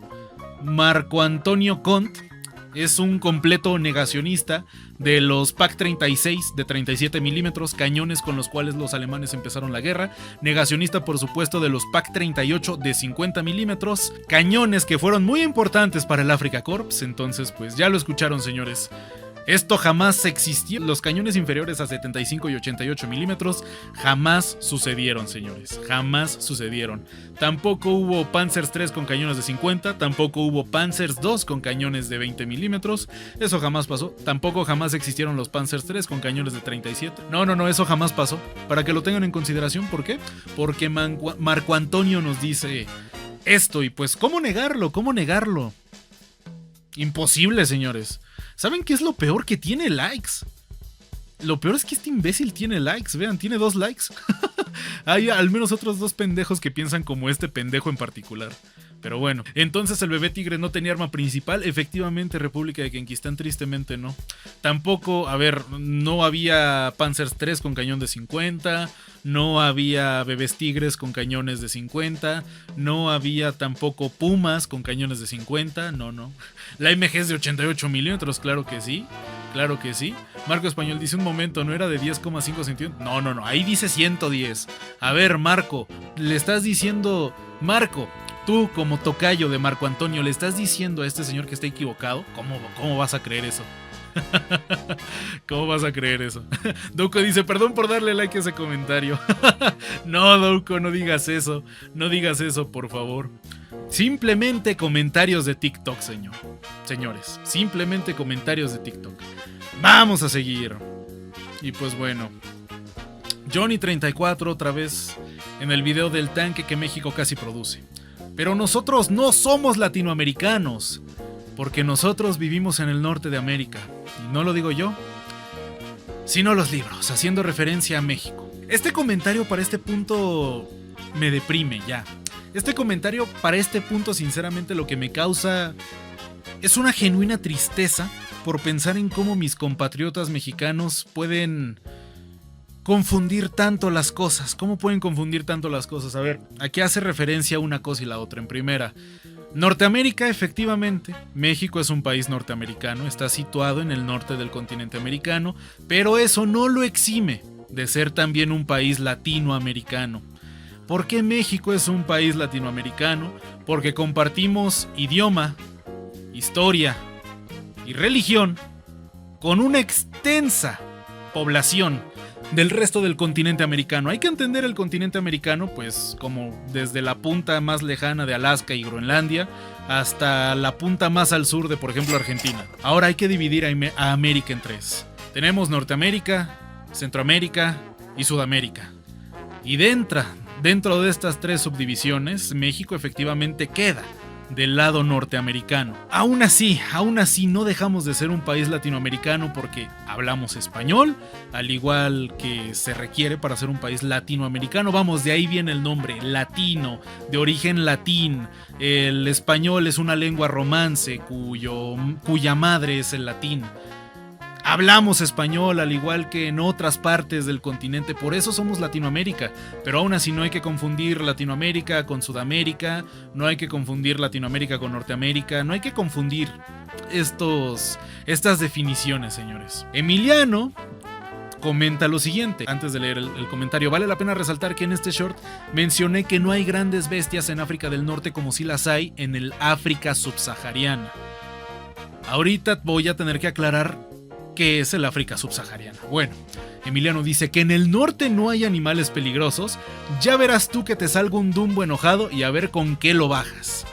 Marco Antonio Kont es un completo negacionista de los PaK-36 de 37 milímetros, cañones con los cuales los alemanes empezaron la guerra. Negacionista, por supuesto, de los PaK-38 de 50 milímetros, cañones que fueron muy importantes para el Afrika Korps. Entonces, pues ya lo escucharon, señores. Esto jamás existió. Los cañones inferiores a 75 y 88 milímetros jamás sucedieron, señores. Jamás sucedieron. Tampoco hubo Panzers 3 con cañones de 50. Tampoco hubo Panzers 2 con cañones de 20 milímetros. Eso jamás pasó. Tampoco jamás existieron los Panzers 3 con cañones de 37. No, eso jamás pasó. Para que lo tengan en consideración, ¿por qué? Porque Marco Antonio nos dice esto y pues, ¿cómo negarlo? ¿Cómo negarlo? Imposible, señores. ¿Saben qué es lo peor? Que tiene likes. Lo peor es que este imbécil tiene likes. Vean, tiene 2 likes. Hay al menos otros 2 pendejos que piensan como este pendejo en particular. Pero bueno, entonces el bebé tigre no tenía arma principal. Efectivamente, República de Kenquistán tristemente no. Tampoco, no había Panzers 3 con cañón de 50. No había bebés tigres con cañones de 50. No había tampoco Pumas con cañones de 50. No. La MG es de 88 milímetros, claro que sí. Claro que sí. Marco Español dice: un momento, ¿no era de 10,5 centímetros? No, ahí dice 110. A ver, Marco, le estás diciendo... Marco, tú como tocayo de Marco Antonio, ¿le estás diciendo a este señor que está equivocado? ¿Cómo vas a creer eso? ¿Cómo vas a creer eso? Douko dice: perdón por darle like a ese comentario. No, Douko, no digas eso. No digas eso, por favor. Simplemente comentarios de TikTok, señores. Simplemente comentarios de TikTok. Vamos a seguir. Y pues bueno, Johnny34 otra vez en el video del tanque que México casi produce. Pero nosotros no somos latinoamericanos, porque nosotros vivimos en el norte de América. Y no lo digo yo, sino los libros, haciendo referencia a México. Este comentario para este punto me deprime ya. Este comentario para este punto sinceramente lo que me causa es una genuina tristeza por pensar en cómo mis compatriotas mexicanos pueden confundir tanto las cosas. ¿Cómo pueden confundir tanto las cosas? A ver, aquí hace referencia a una cosa y la otra. En primera, Norteamérica, efectivamente, México es un país norteamericano, está situado en el norte del continente americano, pero eso no lo exime de ser también un país latinoamericano. ¿Por qué México es un país latinoamericano? Porque compartimos idioma, historia y religión con una extensa población del resto del continente americano. Hay que entender el continente americano pues como desde la punta más lejana de Alaska y Groenlandia hasta la punta más al sur de, por ejemplo, Argentina. Ahora hay que dividir a América en 3. Tenemos Norteamérica, Centroamérica y Sudamérica. Y dentro de estas 3 subdivisiones, México efectivamente queda del lado norteamericano. Aún así no dejamos de ser un país latinoamericano porque hablamos español, al igual que se requiere para ser un país latinoamericano. Vamos, de ahí viene el nombre, latino, de origen latín. El español es una lengua romance cuya madre es el latín. Hablamos español al igual que en otras partes del continente, por eso somos Latinoamérica, pero aún así no hay que confundir Latinoamérica con Sudamérica, no hay que confundir Latinoamérica con Norteamérica, no hay que confundir estas definiciones, señores. Emiliano comenta lo siguiente, antes de leer el comentario: vale la pena resaltar que en este short mencioné que no hay grandes bestias en África del Norte como si las hay en el África subsahariana. Ahorita voy a tener que aclarar ¿qué es el África subsahariana? Bueno, Emiliano dice que en el norte no hay animales peligrosos. Ya verás tú que te salga un Dumbo enojado y a ver con qué lo bajas.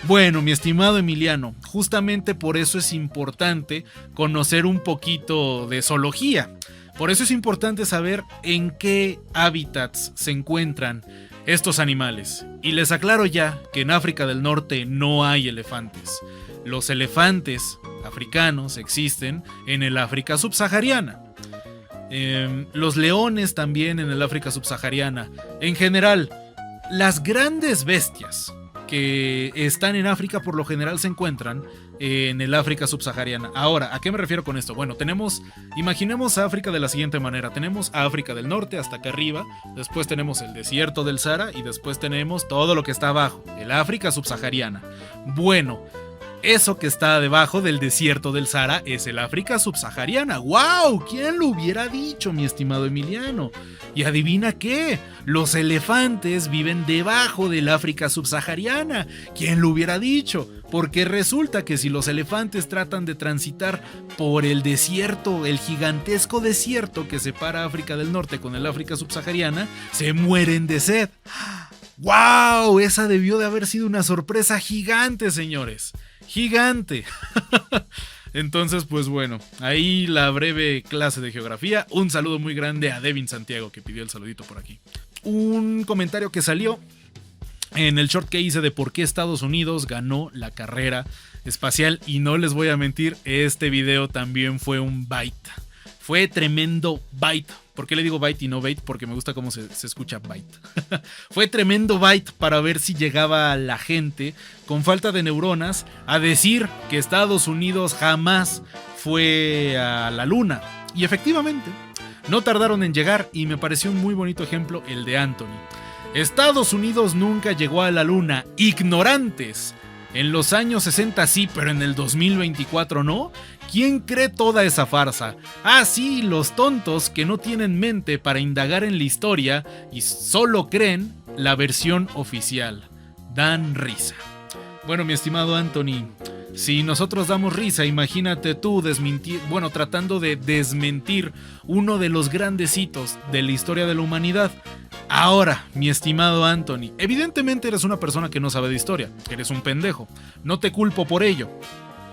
Bueno, mi estimado Emiliano, justamente por eso es importante conocer un poquito de zoología. Por eso es importante saber en qué hábitats se encuentran estos animales. Y les aclaro ya que en África del Norte no hay elefantes. los elefantes africanos existen en el África subsahariana. Los leones también en el África subsahariana. En general, las grandes bestias que están en África por lo general se encuentran en el África subsahariana. Ahora, ¿a qué me refiero con esto? Bueno, imaginemos a África de la siguiente manera. Tenemos a África del Norte hasta acá arriba, después tenemos el desierto del Sahara y después tenemos todo lo que está abajo, el África subsahariana. Bueno, eso que está debajo del desierto del Sahara es el África subsahariana. ¡Wow! ¿Quién lo hubiera dicho, mi estimado Emiliano? Y adivina qué, los elefantes viven debajo del África subsahariana. ¿Quién lo hubiera dicho? Porque resulta que si los elefantes tratan de transitar por el desierto, el gigantesco desierto que separa África del Norte con el África subsahariana, se mueren de sed. ¡Wow! Esa debió de haber sido una sorpresa gigante, señores. Gigante. Entonces, pues bueno, ahí la breve clase de geografía. Un saludo muy grande a Devin Santiago, que pidió el saludito por aquí. Un comentario que salió en el short que hice de por qué Estados Unidos ganó la carrera espacial. Y no les voy a mentir, este video también fue un byte. Fue tremendo byte. ¿Por qué le digo byte y no bait? Porque me gusta cómo se escucha byte. Fue tremendo byte para ver si llegaba la gente con falta de neuronas a decir que Estados Unidos jamás fue a la luna. Y efectivamente, no tardaron en llegar y me pareció un muy bonito ejemplo el de Anthony. Estados Unidos nunca llegó a la luna. Ignorantes. En los años 60 sí, pero en el 2024 no. ¿Quién cree toda esa farsa? Ah, sí, los tontos que no tienen mente para indagar en la historia y solo creen la versión oficial. Dan risa. Bueno, mi estimado Anthony, si nosotros damos risa, imagínate tú tratando de desmentir uno de los grandes hitos de la historia de la humanidad. Ahora, mi estimado Anthony, evidentemente eres una persona que no sabe de historia, eres un pendejo. No te culpo por ello.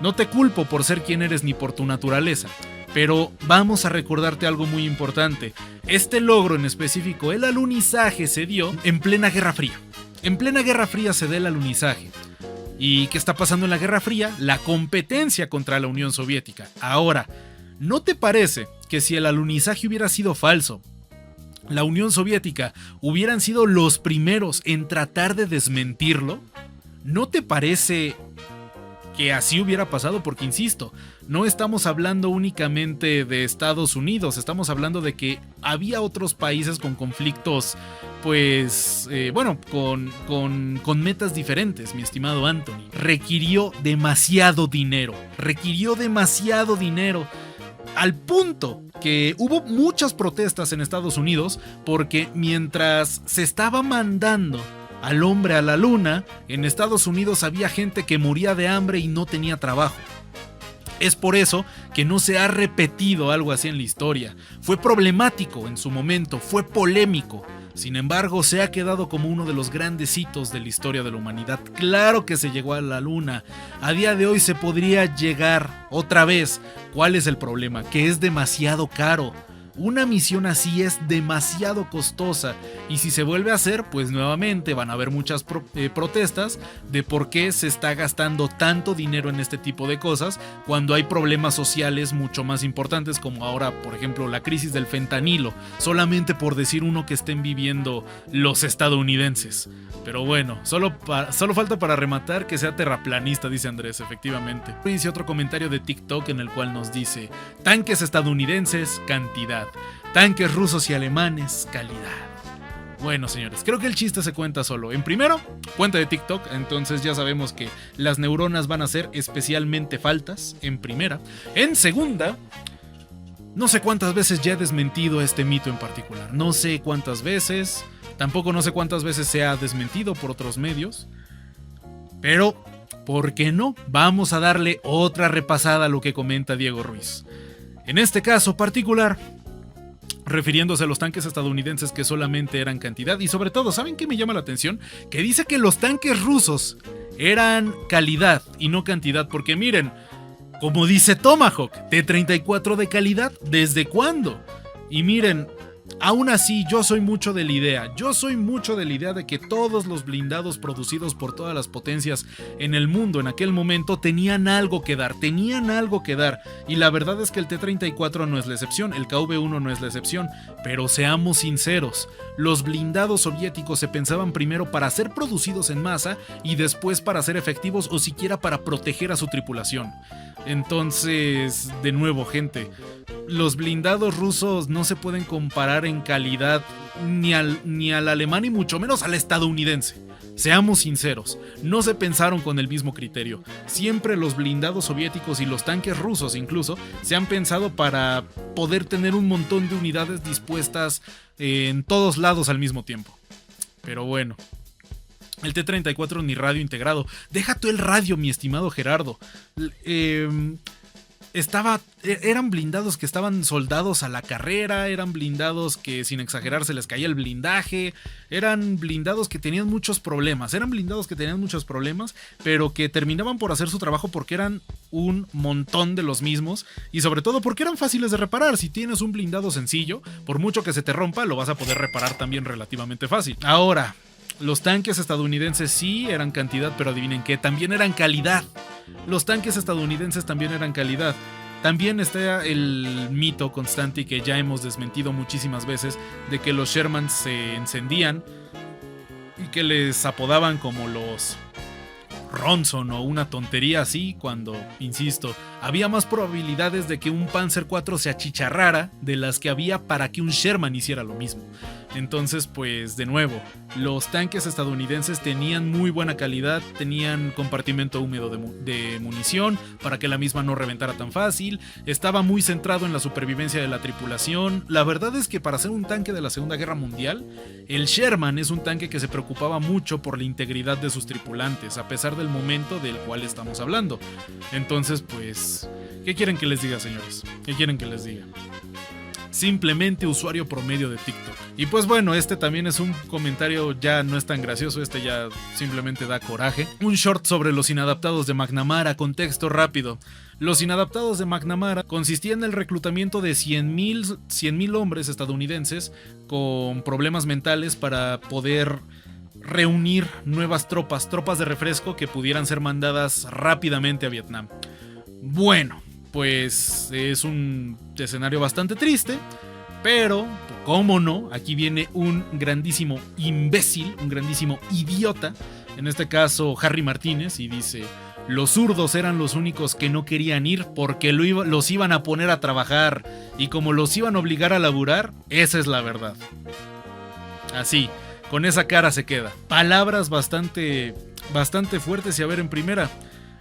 No te culpo por ser quien eres ni por tu naturaleza. Pero vamos a recordarte algo muy importante. Este logro en específico, el alunizaje, se dio en plena Guerra Fría. En plena Guerra Fría se da el alunizaje. ¿Y qué está pasando en la Guerra Fría? La competencia contra la Unión Soviética. Ahora, ¿no te parece que si el alunizaje hubiera sido falso, la Unión Soviética hubieran sido los primeros en tratar de desmentirlo? ¿No te parece que así hubiera pasado? Porque insisto, no estamos hablando únicamente de Estados Unidos, estamos hablando de que había otros países con conflictos, con metas diferentes, mi estimado Anthony. Requirió demasiado dinero, al punto que hubo muchas protestas en Estados Unidos porque mientras se estaba mandando al hombre a la luna, en Estados Unidos había gente que moría de hambre y no tenía trabajo. Es por eso que no se ha repetido algo así en la historia. Fue problemático en su momento, fue polémico. Sin embargo, se ha quedado como uno de los grandes hitos de la historia de la humanidad. Claro que se llegó a la luna. A día de hoy se podría llegar otra vez. ¿Cuál es el problema? Que es demasiado caro. Una misión así es demasiado costosa y si se vuelve a hacer, pues nuevamente van a haber muchas protestas de por qué se está gastando tanto dinero en este tipo de cosas cuando hay problemas sociales mucho más importantes, como ahora, por ejemplo, la crisis del fentanilo, solamente por decir uno que estén viviendo los estadounidenses. Pero bueno, solo falta para rematar que sea terraplanista, dice Andrés, efectivamente. Hice otro comentario de TikTok en el cual nos dice: tanques estadounidenses, cantidad. Tanques rusos y alemanes, calidad. Bueno, señores, creo que el chiste se cuenta solo. En primero, cuenta de TikTok, entonces ya sabemos que las neuronas van a ser especialmente faltas, en primera. En segunda, no sé cuántas veces ya he desmentido este mito en particular. No sé cuántas veces, tampoco no sé cuántas veces se ha desmentido por otros medios. Pero, ¿por qué no? Vamos a darle otra repasada a lo que comenta Diego Ruiz. En este caso particular, refiriéndose a los tanques estadounidenses que solamente eran cantidad, y sobre todo, ¿saben qué me llama la atención? Que dice que los tanques rusos eran calidad y no cantidad, porque miren, como dice Tomahawk, T-34 de calidad, ¿desde cuándo? Y miren, Aún así, yo soy mucho de la idea de que todos los blindados producidos por todas las potencias en el mundo en aquel momento tenían algo que dar, y la verdad es que el T-34 no es la excepción, el KV-1 no es la excepción, pero seamos sinceros, los blindados soviéticos se pensaban primero para ser producidos en masa y después para ser efectivos o siquiera para proteger a su tripulación. Entonces, de nuevo, gente, los blindados rusos no se pueden comparar en calidad ni al alemán y mucho menos al estadounidense. Seamos sinceros, no se pensaron con el mismo criterio. Siempre los blindados soviéticos y los tanques rusos incluso se han pensado para poder tener un montón de unidades dispuestas en todos lados al mismo tiempo. Pero bueno, el T-34 ni radio integrado. Deja tú el radio, mi estimado Gerardo. Eran blindados que estaban soldados a la carrera, eran blindados que sin exagerar se les caía el blindaje, eran blindados que tenían muchos problemas, pero que terminaban por hacer su trabajo porque eran un montón de los mismos y sobre todo porque eran fáciles de reparar. Si tienes un blindado sencillo, por mucho que se te rompa, lo vas a poder reparar también relativamente fácil. Ahora, los tanques estadounidenses sí eran cantidad, pero adivinen qué, también eran calidad. Los tanques estadounidenses también eran calidad. También está el mito constante y que ya hemos desmentido muchísimas veces de que los Shermans se encendían y que les apodaban como los Ronson o una tontería así, cuando, insisto, había más probabilidades de que un Panzer IV se achicharrara de las que había para que un Sherman hiciera lo mismo. Entonces, pues, de nuevo, los tanques estadounidenses tenían muy buena calidad, tenían compartimento húmedo de munición para que la misma no reventara tan fácil, estaba muy centrado en la supervivencia de la tripulación. La verdad es que para ser un tanque de la Segunda Guerra Mundial, el Sherman es un tanque que se preocupaba mucho por la integridad de sus tripulantes, a pesar del momento del cual estamos hablando. Entonces, pues, ¿qué quieren que les diga, señores? ¿Qué quieren que les diga? Simplemente usuario promedio de TikTok. Y pues bueno, este también es un comentario, ya no es tan gracioso, este ya simplemente da coraje. Un short sobre los inadaptados de McNamara, contexto rápido. Los inadaptados de McNamara consistían en el reclutamiento de 100,000 hombres estadounidenses con problemas mentales para poder reunir nuevas tropas de refresco que pudieran ser mandadas rápidamente a Vietnam. Bueno, pues es un escenario bastante triste, pero, ¿cómo no? Aquí viene un grandísimo imbécil, un grandísimo idiota, en este caso Harry Martínez, y dice: los zurdos eran los únicos que no querían ir porque los iban a poner a trabajar, y como los iban a obligar a laburar, esa es la verdad. Así, con esa cara se queda. Palabras bastante fuertes, y a ver, en primera,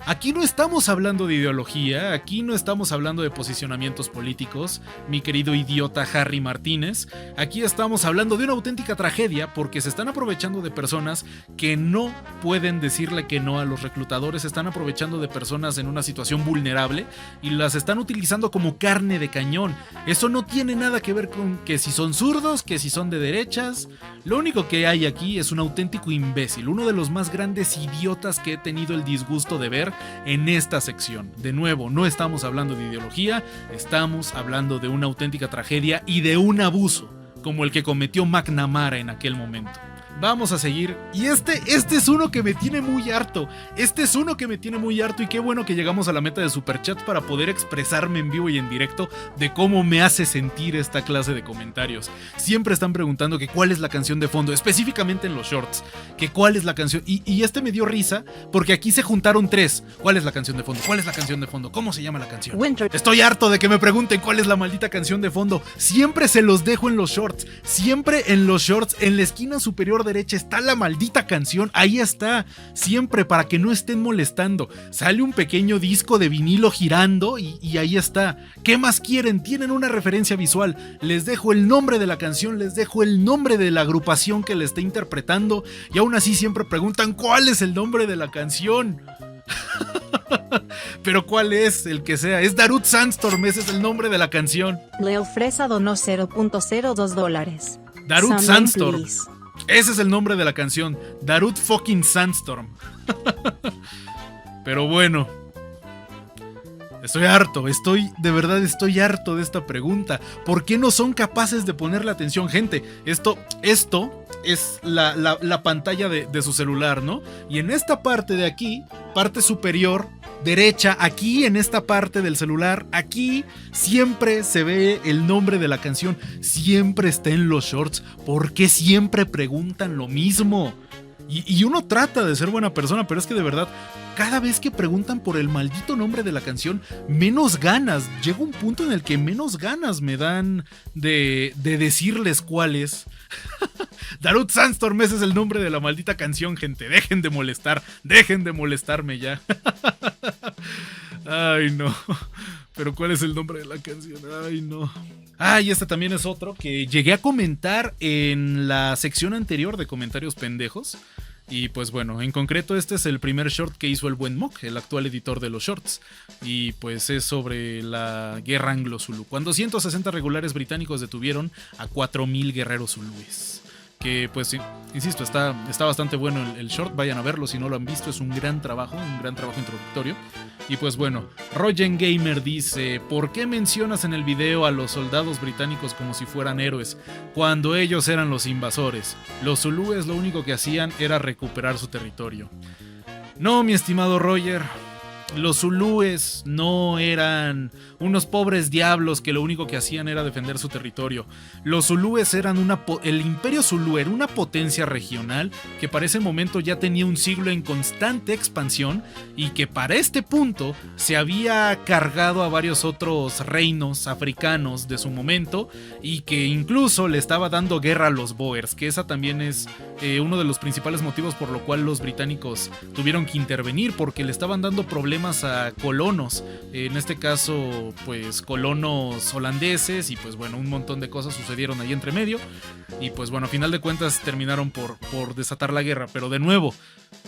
aquí no estamos hablando de ideología, aquí no estamos hablando de posicionamientos políticos, mi querido idiota Harry Martínez. Aquí estamos hablando de una auténtica tragedia porque se están aprovechando de personas que no pueden decirle que no a los reclutadores, se están aprovechando de personas en una situación vulnerable y las están utilizando como carne de cañón. Eso no tiene nada que ver con que si son zurdos, que si son de derechas. Lo único que hay aquí es un auténtico imbécil, uno de los más grandes idiotas que he tenido el disgusto de ver en esta sección. De nuevo, no estamos hablando de ideología, estamos hablando de una auténtica tragedia y de un abuso como el que cometió McNamara en aquel momento. Vamos a seguir. Y este es uno que me tiene muy harto. Y qué bueno que llegamos a la meta de superchats para poder expresarme en vivo y en directo de cómo me hace sentir esta clase de comentarios. Siempre están preguntando que cuál es la canción de fondo, específicamente en los shorts, que cuál es la canción. Y este me dio risa porque aquí se juntaron tres. ¿Cuál es la canción de fondo? ¿Cuál es la canción de fondo? ¿Cómo se llama la canción? Winter. Estoy harto de que me pregunten cuál es la maldita canción de fondo. Siempre se los dejo en los shorts. Siempre en los shorts, en la esquina superior derecha está la maldita canción, ahí está, siempre, para que no estén molestando. Sale un pequeño disco de vinilo girando y ahí está. ¿Qué más quieren? Tienen una referencia visual. Les dejo el nombre de la canción, les dejo el nombre de la agrupación que la está interpretando y aún así siempre preguntan ¿cuál es el nombre de la canción? Pero ¿cuál es? El que sea, es Darude Sandstorm, ese es el nombre de la canción. Leo Fresa donó $0.02. Darude Someone, Sandstorm. please. Ese es el nombre de la canción, Darude fucking Sandstorm. Pero bueno, De verdad estoy harto de esta pregunta. ¿Por qué no son capaces de ponerle atención, gente? Esto es la pantalla de su celular, ¿no? Y en esta parte de aquí, parte superior derecha, aquí en esta parte del celular, aquí siempre se ve el nombre de la canción, siempre está en los shorts. ¿Por qué siempre preguntan lo mismo? Y uno trata de ser buena persona, pero es que de verdad, cada vez que preguntan por el maldito nombre de la canción, menos ganas. Llega un punto en el que menos ganas me dan de decirles cuál es. Darude Sandstorm, ese es el nombre de la maldita canción, gente. Dejen de molestarme ya. Ay, no. Pero ¿cuál es el nombre de la canción? Ay, no. Y este también es otro que llegué a comentar en la sección anterior de comentarios pendejos. Y pues bueno, en concreto este es el primer short que hizo el buen Mock, el actual editor de los shorts. Y pues es sobre la guerra anglo-zulú, cuando 160 regulares británicos detuvieron a 4000 guerreros zulúes. Que pues, insisto, está bastante bueno el short, vayan a verlo si no lo han visto, es un gran trabajo introductorio. Y pues bueno, Rogen Gamer dice: ¿por qué mencionas en el video a los soldados británicos como si fueran héroes, cuando ellos eran los invasores? Los zulúes lo único que hacían era recuperar su territorio. No, mi estimado Roger, los zulúes no eran unos pobres diablos que lo único que hacían era defender su territorio. Los zulúes eran el imperio zulú era una potencia regional que para ese momento ya tenía un siglo en constante expansión y que para este punto se había cargado a varios otros reinos africanos de su momento y que incluso le estaba dando guerra a los Boers, que esa también es uno de los principales motivos por lo cual los británicos tuvieron que intervenir, porque le estaban dando problemas a colonos, en este caso pues colonos holandeses, y pues bueno, un montón de cosas sucedieron ahí entre medio y pues bueno, a final de cuentas terminaron por desatar la guerra. Pero de nuevo,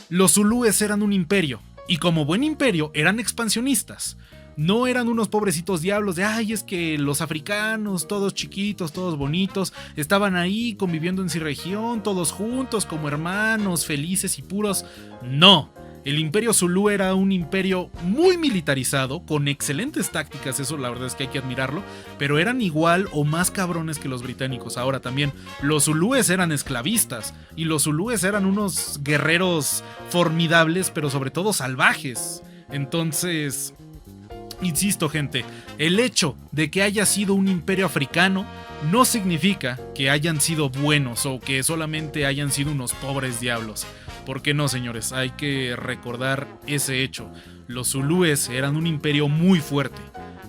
los zulúes eran un imperio y como buen imperio eran expansionistas. No eran unos pobrecitos diablos de ay, es que los africanos, todos chiquitos, todos bonitos, estaban ahí conviviendo en su región, todos juntos como hermanos, felices y puros. No, el imperio zulú era un imperio muy militarizado, con excelentes tácticas, eso la verdad es que hay que admirarlo, pero eran igual o más cabrones que los británicos. Ahora también, los zulúes eran esclavistas, y los zulúes eran unos guerreros formidables, pero sobre todo salvajes. Entonces, insisto, gente, el hecho de que haya sido un imperio africano no significa que hayan sido buenos o que solamente hayan sido unos pobres diablos. ¿Por qué no, señores? Hay que recordar ese hecho. Los zulúes eran un imperio muy fuerte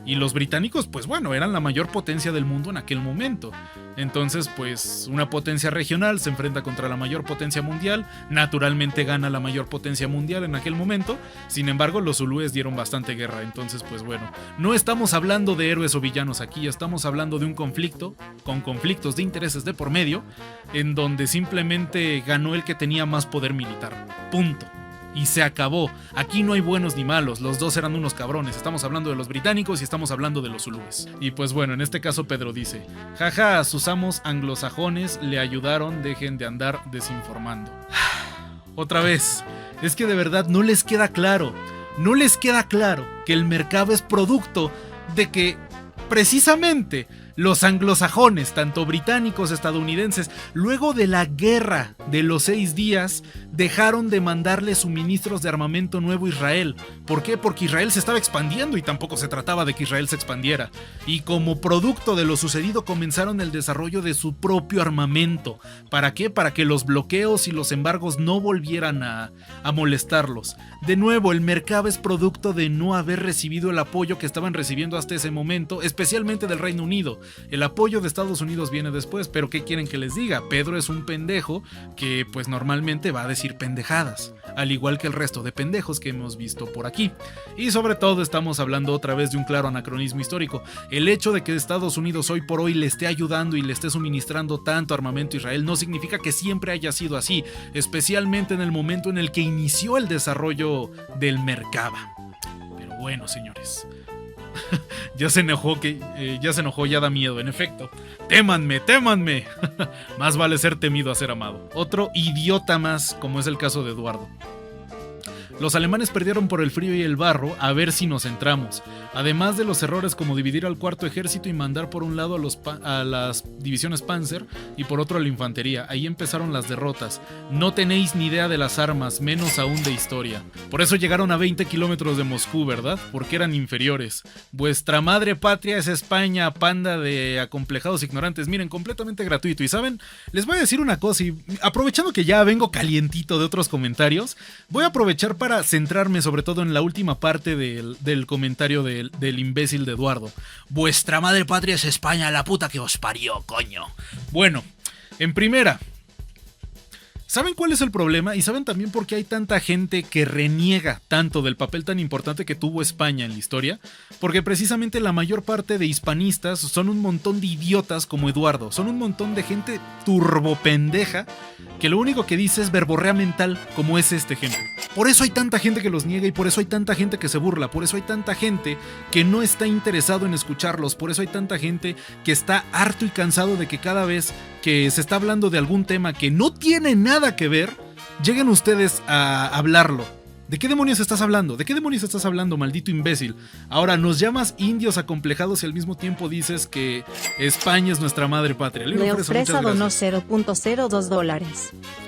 y los británicos, pues bueno, eran la mayor potencia del mundo en aquel momento. Entonces, pues una potencia regional se enfrenta contra la mayor potencia mundial, naturalmente gana la mayor potencia mundial en aquel momento. Sin embargo, los zulúes dieron bastante guerra. Entonces, pues bueno, no estamos hablando de héroes o villanos aquí, estamos hablando de un conflicto con conflictos de intereses de por medio, en donde simplemente ganó el que tenía más poder militar. Punto. Y se acabó. Aquí no hay buenos ni malos, los dos eran unos cabrones. Estamos hablando de los británicos y estamos hablando de los zulúes. Y pues bueno, en este caso Pedro dice: jaja, sus amos anglosajones le ayudaron, dejen de andar desinformando. Otra vez, es que de verdad no les queda claro. No les queda claro que el mercado es producto de que precisamente los anglosajones, tanto británicos, estadounidenses, luego de la guerra de los 6 días, dejaron de mandarle suministros de armamento nuevo a Israel. ¿Por qué? Porque Israel se estaba expandiendo y tampoco se trataba de que Israel se expandiera. Y como producto de lo sucedido comenzaron el desarrollo de su propio armamento. ¿Para qué? Para que los bloqueos y los embargos no volvieran a molestarlos. De nuevo, el mercado es producto de no haber recibido el apoyo que estaban recibiendo hasta ese momento, especialmente del Reino Unido. El apoyo de Estados Unidos viene después, pero ¿qué quieren que les diga? Pedro es un pendejo que pues normalmente va a decir pendejadas, al igual que el resto de pendejos que hemos visto por aquí. Y sobre todo estamos hablando otra vez de un claro anacronismo histórico. El hecho de que Estados Unidos hoy por hoy le esté ayudando y le esté suministrando tanto armamento a Israel no significa que siempre haya sido así, especialmente en el momento en el que inició el desarrollo del Merkaba. Pero bueno, señores, ya se enojó, ya da miedo, en efecto. Témanme. Más vale ser temido a ser amado. Otro idiota más, como es el caso de Eduardo. Los alemanes perdieron por el frío y el barro, a ver si nos centramos. Además de los errores como dividir al cuarto ejército y mandar por un lado a las divisiones Panzer y por otro a la infantería. Ahí empezaron las derrotas. No tenéis ni idea de las armas, menos aún de historia. Por eso llegaron a 20 kilómetros de Moscú, ¿verdad? Porque eran inferiores. Vuestra madre patria es España, panda de acomplejados ignorantes. Miren, completamente gratuito. Y ¿saben? Les voy a decir una cosa, y aprovechando que ya vengo calientito de otros comentarios, voy a aprovechar para centrarme sobre todo en la última parte del comentario del imbécil de Eduardo. Vuestra madre patria es España, la puta que os parió, coño. Bueno, en primera, ¿saben cuál es el problema? Y saben también por qué hay tanta gente que reniega tanto del papel tan importante que tuvo España en la historia. Porque precisamente la mayor parte de hispanistas son un montón de idiotas como Eduardo. Son un montón de gente turbopendeja que lo único que dice es verborrea mental, como es este ejemplo. Por eso hay tanta gente que los niega y por eso hay tanta gente que se burla. Por eso hay tanta gente que no está interesado en escucharlos. Por eso hay tanta gente que está harto y cansado de que cada vez que se está hablando de algún tema que no tiene nada que ver, lleguen ustedes a hablarlo. ¿De qué demonios estás hablando? ¿De qué demonios estás hablando, maldito imbécil? Ahora, nos llamas indios acomplejados y al mismo tiempo dices que España es nuestra madre patria. Leo Fresa donó $0.02.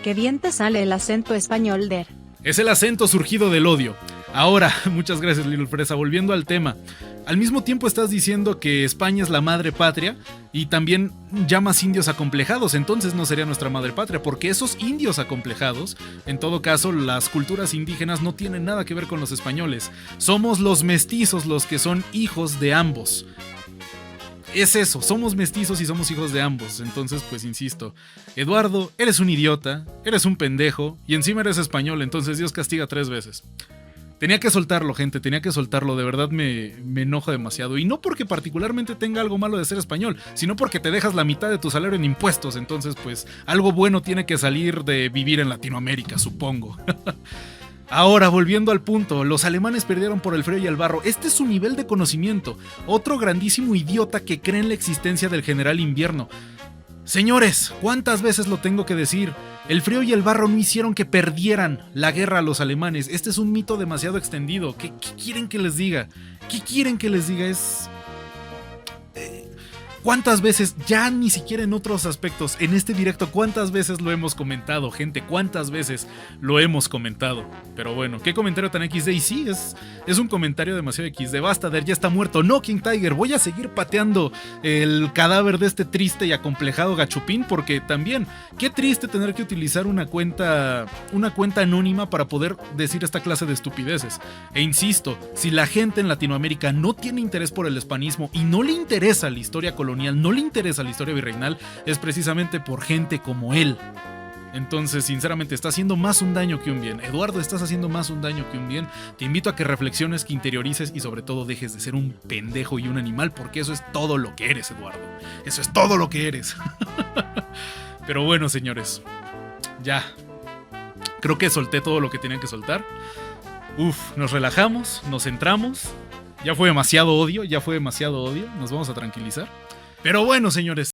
Qué bien te sale el acento español der. Es el acento surgido del odio. Ahora, muchas gracias, Lilo Fresa. Volviendo al tema. Al mismo tiempo estás diciendo que España es la madre patria y también llamas indios acomplejados, entonces no sería nuestra madre patria, porque esos indios acomplejados, en todo caso, las culturas indígenas no tienen nada que ver con los españoles. Somos los mestizos los que son hijos de ambos. Es eso, somos mestizos y somos hijos de ambos. Entonces, pues insisto, Eduardo, eres un idiota, eres un pendejo y encima eres español, entonces Dios castiga 3 veces. Tenía que soltarlo, gente, tenía que soltarlo, de verdad me enoja demasiado. Y no porque particularmente tenga algo malo de ser español, sino porque te dejas la mitad de tu salario en impuestos. Entonces, pues, algo bueno tiene que salir de vivir en Latinoamérica, supongo. Ahora, volviendo al punto, los alemanes perdieron por el frío y el barro. Este es su nivel de conocimiento. Otro grandísimo idiota que cree en la existencia del general invierno. Señores, ¿cuántas veces lo tengo que decir? El frío y el barro no hicieron que perdieran la guerra a los alemanes. Este es un mito demasiado extendido. ¿Qué quieren que les diga? ¿Qué quieren que les diga? ¿Cuántas veces, ya ni siquiera en otros aspectos, en este directo, cuántas veces lo hemos comentado, gente? ¿Cuántas veces lo hemos comentado? Pero bueno, ¿qué comentario tan XD? Y sí, es un comentario demasiado XD. Basta, Der ya está muerto. No, King Tiger, voy a seguir pateando el cadáver de este triste y acomplejado gachupín, porque también, qué triste tener que utilizar una cuenta anónima para poder decir esta clase de estupideces. E insisto, si la gente en Latinoamérica no tiene interés por el hispanismo y no le interesa la historia colonial, no le interesa la historia virreinal, es precisamente por gente como él. Entonces, sinceramente, está haciendo más un daño que un bien. Eduardo, estás haciendo más un daño que un bien. Te invito a que reflexiones, que interiorices y sobre todo dejes de ser un pendejo y un animal, porque eso es todo lo que eres, Eduardo. Eso es todo lo que eres. Pero bueno, señores, ya. Creo que solté todo lo que tenía que soltar. Nos relajamos, nos centramos. Ya fue demasiado odio, nos vamos a tranquilizar. Pero bueno, señores,